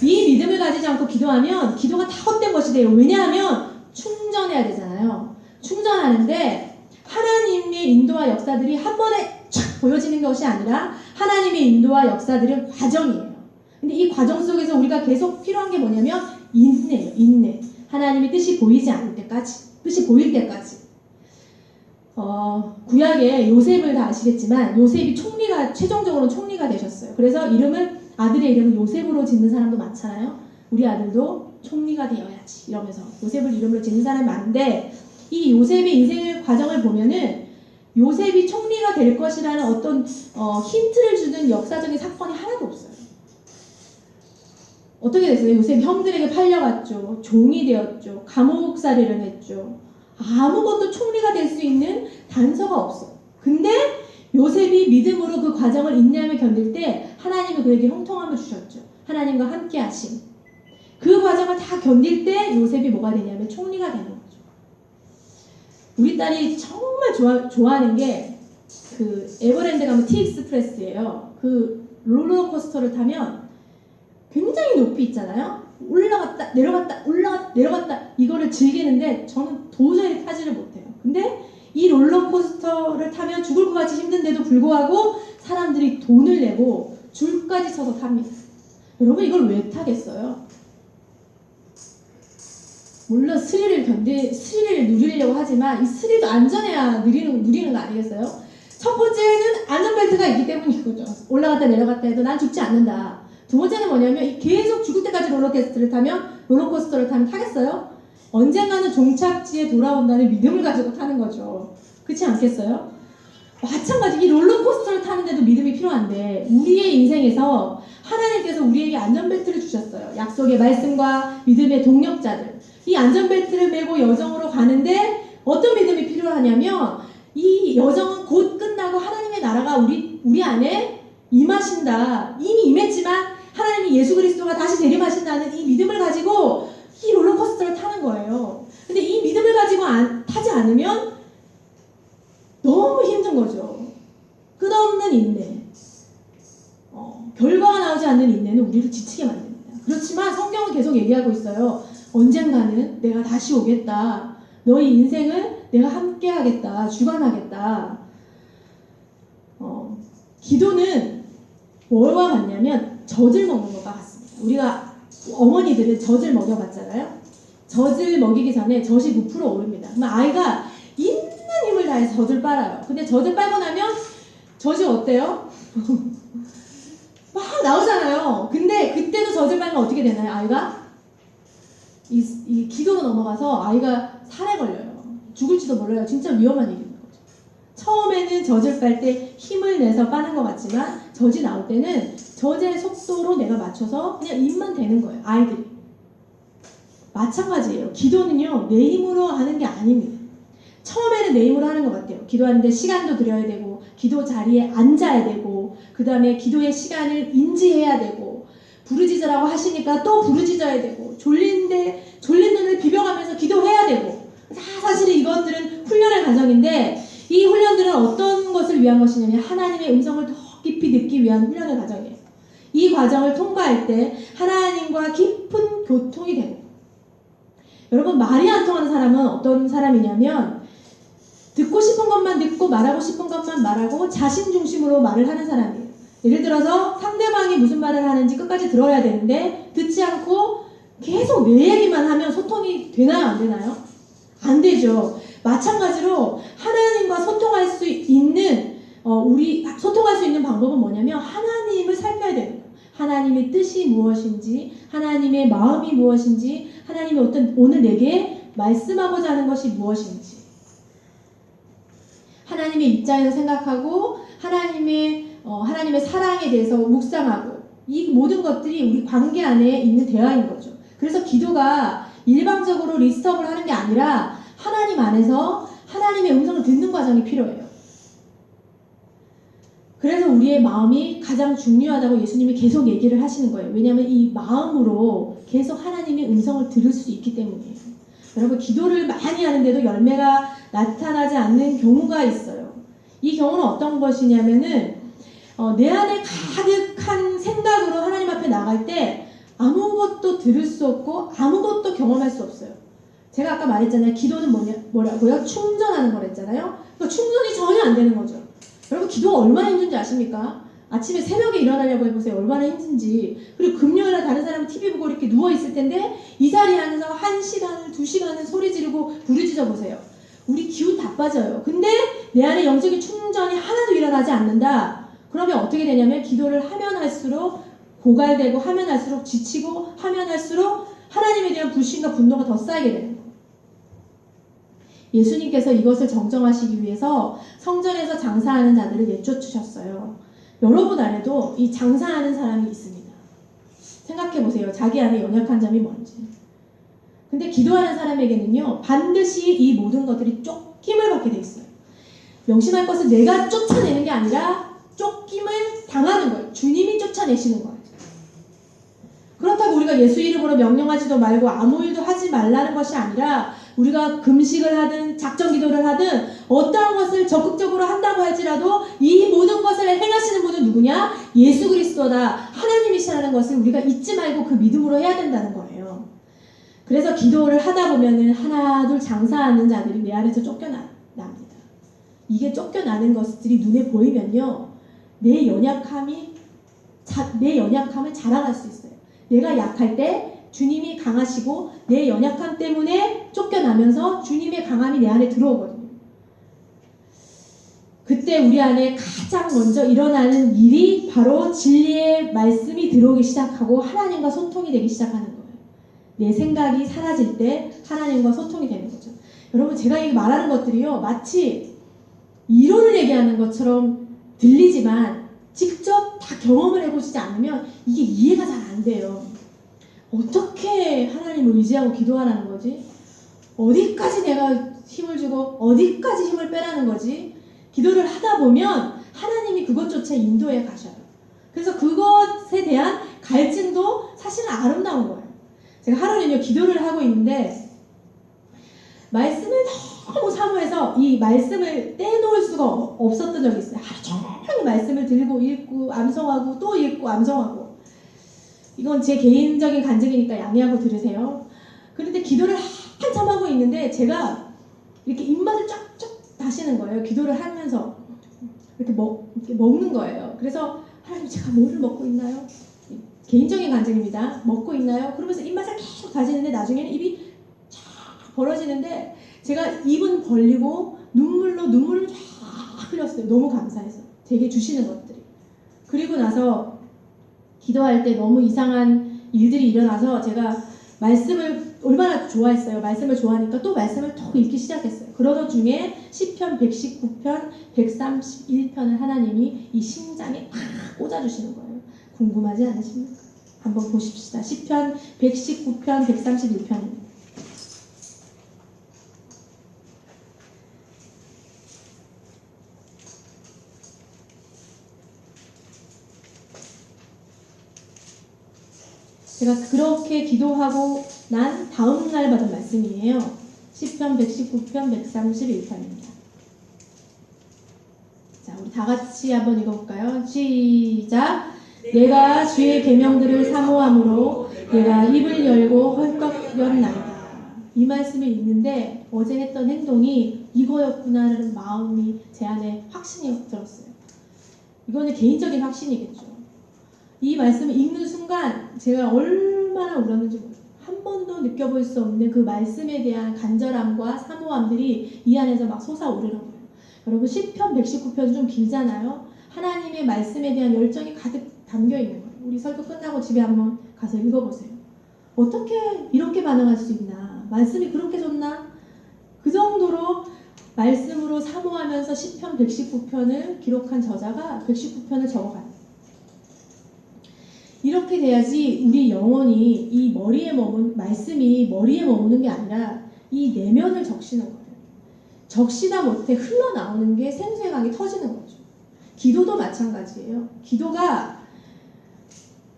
이 믿음을 가지지 않고 기도하면 기도가 다 헛된 것이 돼요. 왜냐하면 충전해야 되잖아요. 충전하는데 하나님의 인도와 역사들이 한 번에 촥 보여지는 것이 아니라 하나님의 인도와 역사들은 과정이에요. 근데 이 과정 속에서 우리가 계속 필요한 게 뭐냐면 인내예요. 인내. 하나님의 뜻이 보이지 않을 때까지, 뜻이 보일 때까지. 구약에 요셉을 다 아시겠지만 요셉이 최종적으로 총리가 되셨어요. 그래서 아들의 이름을 요셉으로 짓는 사람도 많잖아요. 우리 아들도 총리가 되어야지 이러면서 요셉을 이름으로 짓는 사람이 많은데 이 요셉의 인생의 과정을 보면은 요셉이 총리가 될 것이라는 어떤 힌트를 주는 역사적인 사건이 하나도 없어요. 어떻게 됐어요? 요셉 형들에게 팔려갔죠. 종이 되었죠. 감옥살이를 했죠. 아무것도 총리가 될 수 있는 단서가 없어요. 근데 요셉이 믿음으로 그 과정을 인내하며 견딜 때 하나님이 그에게 형통함을 주셨죠. 하나님과 함께 하심. 그 과정을 다 견딜 때 요셉이 뭐가 되냐면 총리가 되는 거죠. 우리 딸이 정말 좋아하는 게 그 에버랜드 가면 티익스프레스예요. 그 롤러코스터를 타면 굉장히 높이 있잖아요. 올라갔다 내려갔다 올라갔다 내려갔다 이거를 즐기는데 저는 도저히 타지를 못해요. 근데 이 롤러코스터를 타면 죽을 것 같이 힘든데도 불구하고 사람들이 돈을 내고 줄까지 서서 탑니다. 여러분 이걸 왜 타겠어요? 물론 스릴을 누리려고 하지만 이 스릴도 안전해야 누리는 거 아니겠어요? 첫 번째는 안전벨트가 있기 때문이거죠. 올라갔다 내려갔다 해도 난 죽지 않는다. 두 번째는 뭐냐면 계속 죽을 때까지 롤러코스터를 타면 타겠어요? 언젠가는 종착지에 돌아온다는 믿음을 가지고 타는 거죠. 그렇지 않겠어요? 마찬가지 이 롤러코스터를 타는데도 믿음이 필요한데 우리의 인생에서 하나님께서 우리에게 안전벨트를 주셨어요. 약속의 말씀과 믿음의 동력자들. 이 안전벨트를 메고 여정으로 가는데 어떤 믿음이 필요하냐면 이 여정은 곧 끝나고 하나님의 나라가 우리 안에 임하신다. 이미 임했지만 하나님이 예수 그리스도가 다시 재림하신다는 이 믿음을 가지고 이 롤러코스터를 타는 거예요. 근데 이 믿음을 가지고 타지 않으면 너무 힘든 거죠. 끝없는 인내. 결과가 나오지 않는 인내는 우리를 지치게 만듭니다. 그렇지만 성경은 계속 얘기하고 있어요. 언젠가는 내가 다시 오겠다. 너희 인생을 내가 함께 하겠다. 주관하겠다. 기도는 뭐와 같냐면 젖을 먹는 것과 같습니다. 우리가 어머니들은 젖을 먹여봤잖아요. 젖을 먹이기 전에 젖이 부풀어 오릅니다. 그럼 아이가 있는 힘을 다해서 젖을 빨아요. 근데 젖을 빨고 나면 젖이 어때요? 막 나오잖아요. 근데 그때도 젖을 빨면 어떻게 되나요? 아이가 이 기도로 넘어가서 아이가 살에 걸려요. 죽을지도 몰라요. 진짜 위험한 일인 거죠. 처음에는 젖을 빨 때 힘을 내서 빠는 것 같지만 젖이 나올 때는 젖의 속도로 내가 맞춰서 그냥 입만 대는 거예요. 아이들이. 마찬가지예요. 기도는요. 내 힘으로 하는 게 아닙니다. 처음에는 내 힘으로 하는 것 같아요. 기도하는데 시간도 들여야 되고 기도 자리에 앉아야 되고 그 다음에 기도의 시간을 인지해야 되고 부르짖으라고 하시니까 또 부르짖어야 되고 졸린 눈을 비벼가면서 기도해야 되고 사실은 이것들은 훈련의 과정인데 이 훈련들은 어떤 것을 위한 것이냐면 하나님의 음성을 더 깊이 듣기 위한 훈련의 과정이에요. 이 과정을 통과할 때 하나님과 깊은 교통이 되고 여러분 말이 안 통하는 사람은 어떤 사람이냐면 듣고 싶은 것만 듣고 말하고 싶은 것만 말하고 자신 중심으로 말을 하는 사람이에요. 예를 들어서 상대방이 무슨 말을 하는지 끝까지 들어야 되는데 듣지 않고 계속 내 얘기만 하면 소통이 되나요? 안 되나요? 안 되죠. 마찬가지로 하나님과 소통할 수 있는 소통할 수 있는 방법은 뭐냐면 하나님을 살펴야 되는 거예요. 하나님의 뜻이 무엇인지 하나님의 마음이 무엇인지 하나님이 오늘 내게 말씀하고자 하는 것이 무엇인지 하나님의 입장에서 생각하고 하나님의 사랑에 대해서 묵상하고 이 모든 것들이 우리 관계 안에 있는 대화인 거죠. 그래서 기도가 일방적으로 리스트업을 하는 게 아니라 하나님 안에서 하나님의 음성을 듣는 과정이 필요해요. 그래서 우리의 마음이 가장 중요하다고 예수님이 계속 얘기를 하시는 거예요. 왜냐하면 이 마음으로 계속 하나님의 음성을 들을 수 있기 때문이에요. 여러분 기도를 많이 하는데도 열매가 나타나지 않는 경우가 있어요. 이 경우는 어떤 것이냐면은 내 안에 가득한 생각으로 하나님 앞에 나갈 때 아무것도 들을 수 없고 아무것도 경험할 수 없어요. 제가 아까 말했잖아요. 기도는 뭐라고요? 충전하는 거랬잖아요. 그러니까 충전이 전혀 안 되는 거죠. 여러분 기도가 얼마나 힘든지 아십니까? 아침에 새벽에 일어나려고 해보세요. 얼마나 힘든지. 그리고 금요일날 다른 사람은 TV 보고 이렇게 누워있을 텐데 이 자리에 앉아서 1시간을 2시간을 소리 지르고 부르짖어 보세요. 우리 기운 다 빠져요. 근데 내 안에 영적인 충전이 하나도 일어나지 않는다. 그러면 어떻게 되냐면 기도를 하면 할수록 고갈되고 하면 할수록 지치고 하면 할수록 하나님에 대한 불신과 분노가 더 쌓이게 되는 거예요. 예수님께서 이것을 정정하시기 위해서 성전에서 장사하는 자들을 내쫓으셨어요. 여러분 안에도 이 장사하는 사람이 있습니다. 생각해보세요. 자기 안에 연약한 점이 뭔지. 근데 기도하는 사람에게는요. 반드시 이 모든 것들이 쫓김을 받게 돼 있어요. 명심할 것은 내가 쫓아내는 게 아니라 쫓김을 당하는 거예요. 주님이 쫓아내시는 거예요. 그렇다고 우리가 예수 이름으로 명령하지도 말고 아무 일도 하지 말라는 것이 아니라 우리가 금식을 하든 작정기도를 하든 어떠한 것을 적극적으로 한다고 할지라도 이 모든 것을 행하시는 분은 누구냐? 예수 그리스도다. 하나님이시라는 것을 우리가 잊지 말고 그 믿음으로 해야 된다는 거예요. 그래서 기도를 하다 보면은 하나 둘 장사하는 자들이 내 안에서 쫓겨납니다. 이게 쫓겨나는 것들이 눈에 보이면요. 내 연약함을 자랑할 수 있어요. 내가 약할 때 주님이 강하시고 내 연약함 때문에 쫓겨나면서 주님의 강함이 내 안에 들어오거든요. 그때 우리 안에 가장 먼저 일어나는 일이 바로 진리의 말씀이 들어오기 시작하고 하나님과 소통이 되기 시작하는 거예요. 내 생각이 사라질 때 하나님과 소통이 되는 거죠. 여러분, 제가 이 말하는 것들이요, 마치 이론을 얘기하는 것처럼 들리지만 직접 다 경험을 해보시지 않으면 이게 이해가 잘 안 돼요. 어떻게 하나님을 의지하고 기도하라는 거지? 어디까지 내가 힘을 주고 어디까지 힘을 빼라는 거지? 기도를 하다 보면 하나님이 그것조차 인도해 가셔요. 그래서 그것에 대한 갈증도 사실은 아름다운 거예요. 제가 하루는요, 기도를 하고 있는데 말씀을 너무 사모해서 이 말씀을 떼놓을 수가 없었던 적이 있어요. 하루 종일 말씀을 들고 읽고 암송하고 또 읽고 암송하고. 이건 제 개인적인 간증이니까 양해하고 들으세요. 그런데 기도를 한참 하고 있는데 제가 이렇게 입맛을 쫙쫙 다시는 거예요. 기도를 하면서 이렇게 먹는 거예요. 그래서 하나님, 제가 뭐를 먹고 있나요? 개인적인 간증입니다. 먹고 있나요? 그러면서 입맛을 계속 다지는데 나중에는 입이 쫙 벌어지는데 제가 입은 벌리고 눈물을 쫙 흘렸어요. 너무 감사해서. 되게 주시는 것들이. 그리고 나서 기도할 때 너무 이상한 일들이 일어나서 제가 말씀을 얼마나 좋아했어요. 말씀을 좋아하니까 또 말씀을 더 읽기 시작했어요. 그러던 중에 시편 119편, 131편을 하나님이 이 심장에 팍 꽂아주시는 거예요. 궁금하지 않으십니까? 한번 보십시다. 시편 119편, 131편입니다. 제가 그렇게 기도하고 난 다음 날 받은 말씀이에요. 시편 119편 131편입니다. 자, 우리 다 같이 한번 읽어볼까요? 시작! 내가 주의 계명들을 사모함으로 내가 입을 열고 헐떡 연나이다. 이 말씀을 읽는데 어제 했던 행동이 이거였구나라는 마음이 제 안에 확신이 들었어요. 이거는 개인적인 확신이겠죠. 이 말씀을 읽는 순간 제가 얼마나 울었는지 모르겠어요. 한 번도 느껴볼 수 없는 그 말씀에 대한 간절함과 사모함들이 이 안에서 막 솟아오르는 거예요. 여러분, 시편 119편 좀 길잖아요. 하나님의 말씀에 대한 열정이 가득 담겨 있는 거예요. 우리 설교 끝나고 집에 한번 가서 읽어보세요. 어떻게 이렇게 반응할 수 있나? 말씀이 그렇게 좋나? 그 정도로 말씀으로 사모하면서 시편 119편을 기록한 저자가 119편을 적어가요. 이렇게 돼야지 우리 영혼이 이 말씀이 머리에 머무는 게 아니라 이 내면을 적시는 거예요. 적시다 못해 흘러나오는 게 생수의 강이 터지는 거죠. 기도도 마찬가지예요.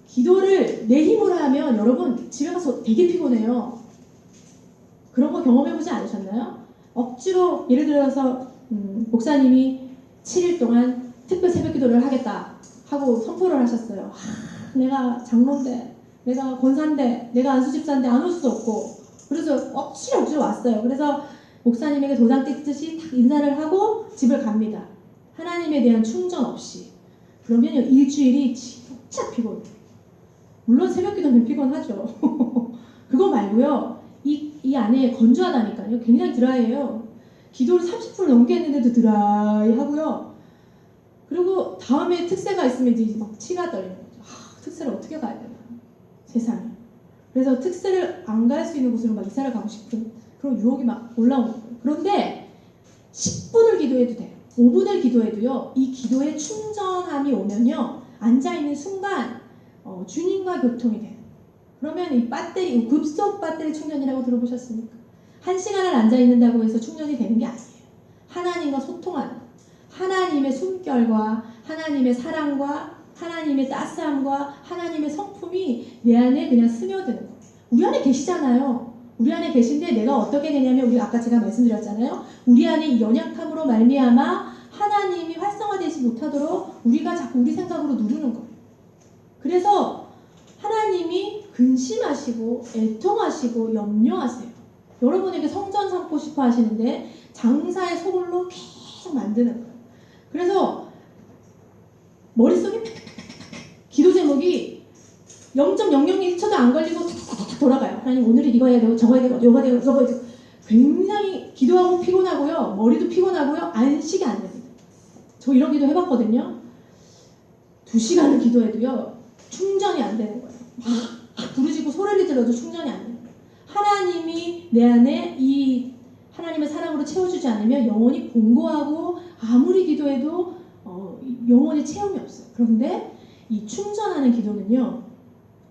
기도를 내 힘으로 하면 여러분 집에 가서 되게 피곤해요. 그런 거 경험해보지 않으셨나요? 억지로 예를 들어서 목사님이 7일 동안 특별 새벽 기도를 하겠다 하고 선포를 하셨어요. 내가 장로인데, 내가 권사인데, 내가 안수집사인데 안 올 수도 없고, 그래서 억지로 왔어요. 그래서 목사님에게 도장 찍듯이 딱 인사를 하고 집을 갑니다. 하나님에 대한 충전 없이. 그러면요, 일주일이 진짜 피곤해요. 물론 새벽기도는 피곤하죠. 그거 말고요, 이 안에 건조하다니까요. 굉장히 드라이해요. 기도를 30분 넘게 했는데도 드라이 하고요. 그리고 다음에 특세가 있으면 이제 막 치가 떨려요. 특세를 어떻게 가야 되나, 세상에. 그래서 특세를 안 갈 수 있는 곳으로 막 이사를 가고 싶은 그런 유혹이 막 올라오는 거예요. 그런데 10분을 기도해도 돼요. 5분을 기도해도요, 이 기도에 충전함이 오면요, 앉아있는 순간 주님과 교통이 돼요. 그러면 이 배터리, 급속 배터리 충전이라고 들어보셨습니까? 1시간을 앉아있는다고 해서 충전이 되는 게 아니에요. 하나님과 소통하는, 하나님의 숨결과 하나님의 사랑과 하나님의 따스함과 하나님의 성품이 내 안에 그냥 스며드는 거예요. 우리 안에 계시잖아요. 우리 안에 계신데 내가 어떻게 되냐면, 우리 아까 제가 말씀드렸잖아요. 우리 안에 이 연약함으로 말미암아 하나님이 활성화되지 못하도록 우리가 자꾸 우리 생각으로 누르는 거예요. 그래서 하나님이 근심하시고 애통하시고 염려하세요. 여러분에게 성전 삼고 싶어 하시는데 장사의 소굴로 계속 만드는 거예요. 그래서 머릿속에 기도 제목이 0.001초도 안 걸리고 탁탁탁 돌아가요. 하나님, 오늘은 이거 해야 되고 저거 해야 되고 저거 해야 되고 저거 해야 되고. 굉장히 기도하고 피곤하고요. 머리도 피곤하고요. 안식이 안 됩니다. 저 이런 기도 해봤거든요. 2시간을 기도해도요 충전이 안 되는 거예요. 막 부르짖고 소리를 질러도 충전이 안 되는 거예요. 하나님이 내 안에 이 하나님의 사랑으로 채워주지 않으면 영혼이 공고하고 아무리 기도해도 영혼의 체험이 없어요. 그런데 이 충전하는 기도는요,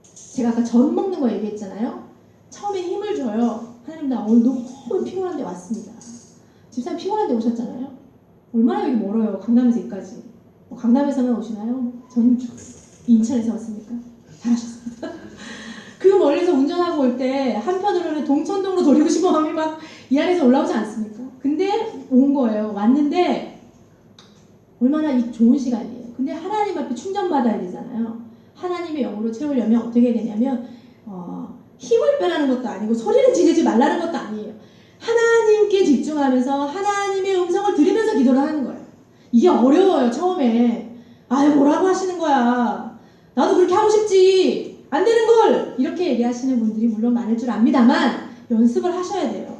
제가 아까 전 먹는 거 얘기했잖아요. 처음에 힘을 줘요. 하나님 나 오늘 너무 피곤한데 왔습니다. 집사님 피곤한데 오셨잖아요. 얼마나 여기 멀어요. 강남에서 여기까지. 강남에서만 오시나요? 전 인천에서 왔습니까? 잘하셨습니다. 그 멀리서 운전하고 올 때 한편으로는 동천동으로 돌리고 싶은 마음이 막 이 안에서 올라오지 않습니까? 근데 온 거예요. 왔는데 얼마나 이 좋은 시간이에요. 근데 하나님 앞에 충전받아야 되잖아요. 하나님의 영으로 채우려면 어떻게 되냐면 힘을 빼라는 것도 아니고 소리를 지르지 말라는 것도 아니에요. 하나님께 집중하면서 하나님의 음성을 들으면서 기도를 하는 거예요. 이게 어려워요. 처음에 아유 뭐라고 하시는 거야. 나도 그렇게 하고 싶지. 안 되는 걸. 이렇게 얘기하시는 분들이 물론 많을 줄 압니다만 연습을 하셔야 돼요.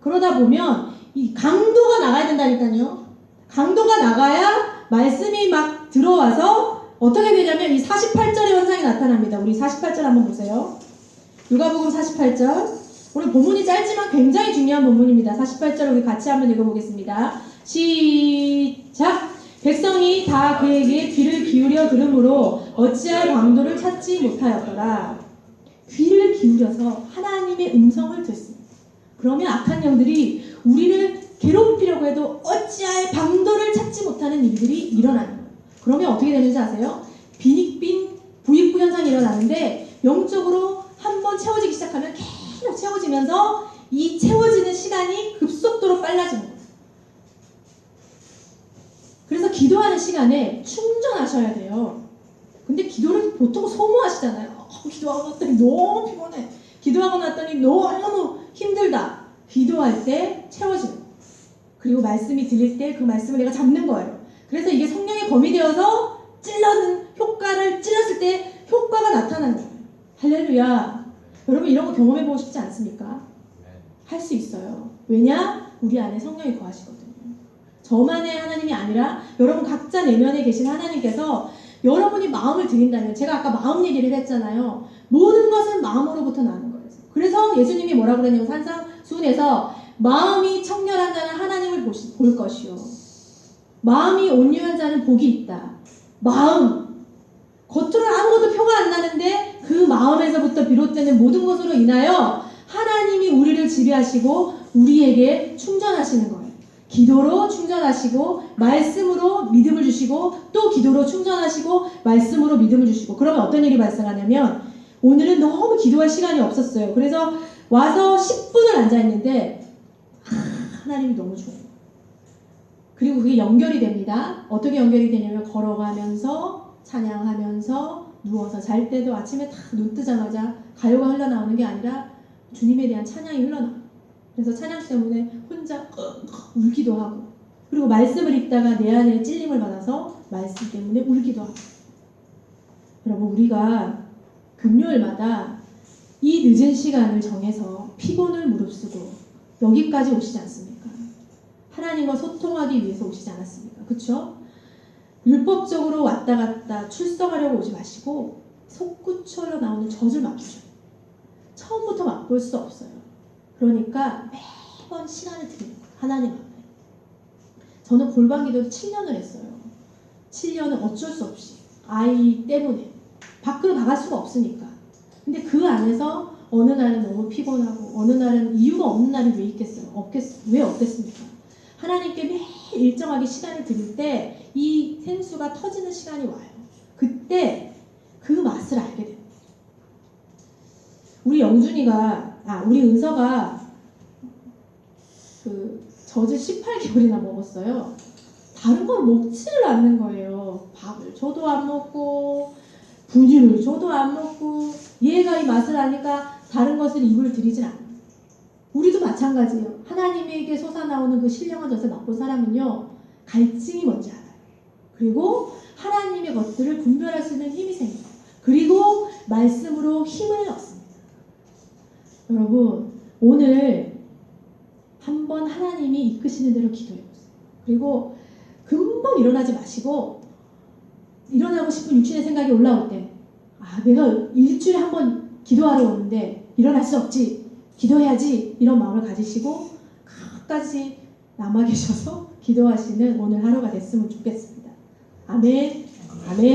그러다 보면 이 강도가 나가야 된다니까요. 강도가 나가야 말씀이 막 들어와서 어떻게 되냐면 이 48절의 현상이 나타납니다. 우리 48절 한번 보세요. 누가복음 48절. 오늘 본문이 짧지만 굉장히 중요한 본문입니다. 48절 우리 같이 한번 읽어보겠습니다. 시작! 백성이 다 그에게 귀를 기울여 들으므로 어찌할 방도를 찾지 못하였더라. 귀를 기울여서 하나님의 음성을 듣습니다. 그러면 악한 영들이 우리를 괴롭히려고 해도 어찌할 방도를 찾지 못하는 일들이 일어나는 거예요. 그러면 어떻게 되는지 아세요? 빈익빈 부익부 현상이 일어나는데 영적으로 한번 채워지기 시작하면 계속 채워지면서 이 채워지는 시간이 급속도로 빨라지는 거예요. 그래서 기도하는 시간에 충전하셔야 돼요. 근데 기도를 보통 소모하시잖아요. 기도하고 났더니 너무 피곤해. 기도하고 났더니 너무 힘들다. 기도할 때 채워지는 거예요. 그리고 말씀이 들릴 때 그 말씀을 내가 잡는 거예요. 그래서 이게 성령의 검이 되어서 효과를 찔렀을 때 효과가 나타나는 거예요. 할렐루야. 여러분 이런 거 경험해보고 싶지 않습니까? 할 수 있어요. 왜냐? 우리 안에 성령이 거하시거든요. 저만의 하나님이 아니라 여러분 각자 내면에 계신 하나님께서 여러분이 마음을 드린다면, 제가 아까 마음 얘기를 했잖아요. 모든 것은 마음으로부터 나는 거예요. 그래서 예수님이 뭐라고 그랬냐면 산상수훈에서 마음이 청결한 자는 하나님을 볼 것이요 마음이 온유한 자는 복이 있다. 마음, 겉으로 아무것도 표가 안 나는데 그 마음에서부터 비롯되는 모든 것으로 인하여 하나님이 우리를 지배하시고 우리에게 충전하시는 거예요. 기도로 충전하시고 말씀으로 믿음을 주시고 또 기도로 충전하시고 말씀으로 믿음을 주시고. 그러면 어떤 일이 발생하냐면 오늘은 너무 기도할 시간이 없었어요. 그래서 와서 10분을 앉아있는데 하나님이 너무 좋아요. 그리고 그게 연결이 됩니다. 어떻게 연결이 되냐면 걸어가면서 찬양하면서 누워서 잘 때도 아침에 다 눈 뜨자마자 가요가 흘러나오는 게 아니라 주님에 대한 찬양이 흘러나와요. 그래서 찬양 때문에 혼자 울기도 하고, 그리고 말씀을 읽다가 내 안에 찔림을 받아서 말씀 때문에 울기도 하고. 여러분 우리가 금요일마다 이 늦은 시간을 정해서 피곤을 무릅쓰고 여기까지 오시지 않습니까? 하나님과 소통하기 위해서 오시지 않았습니까? 그렇죠? 율법적으로 왔다 갔다 출석하려고 오지 마시고 솟구쳐 나오는 젖을 맛보셔요. 처음부터 맛볼 수 없어요. 그러니까 매번 시간을 드리는 거예요. 하나님 앞에. 저는 골방 기도를 7년을 했어요. 7년은 어쩔 수 없이 아이 때문에 밖으로 나갈 수가 없으니까. 근데 그 안에서 어느 날은 너무 피곤하고 어느 날은 이유가 없는 날이 왜 있겠어요? 왜 없겠습니까? 하나님께 매일 일정하게 시간을 드릴 때 이 생수가 터지는 시간이 와요. 그때 그 맛을 알게 됩니다. 우리 우리 은서가 그 젖을 18개월이나 먹었어요. 다른 걸 먹지를 않는 거예요. 밥을 줘도 안 먹고 분유를 줘도 안 먹고 얘가 이 맛을 아니까 다른 것을 입을 들이질 않아요. 우리도 마찬가지예요. 하나님에게 솟아나오는 그 신령한 젖을 맛본 사람은요, 갈증이 뭔지 알아요. 그리고 하나님의 것들을 분별할 수 있는 힘이 생겨요. 그리고 말씀으로 힘을 얻습니다. 여러분 오늘 한번 하나님이 이끄시는 대로 기도해보세요. 그리고 금방 일어나지 마시고 일어나고 싶은 육신의 생각이 올라올 때 내가 일주일에 한 번 기도하러 오는데 일어날 수 없지. 기도해야지. 이런 마음을 가지시고 끝까지 남아 계셔서 기도하시는 오늘 하루가 됐으면 좋겠습니다. 아멘. 아멘.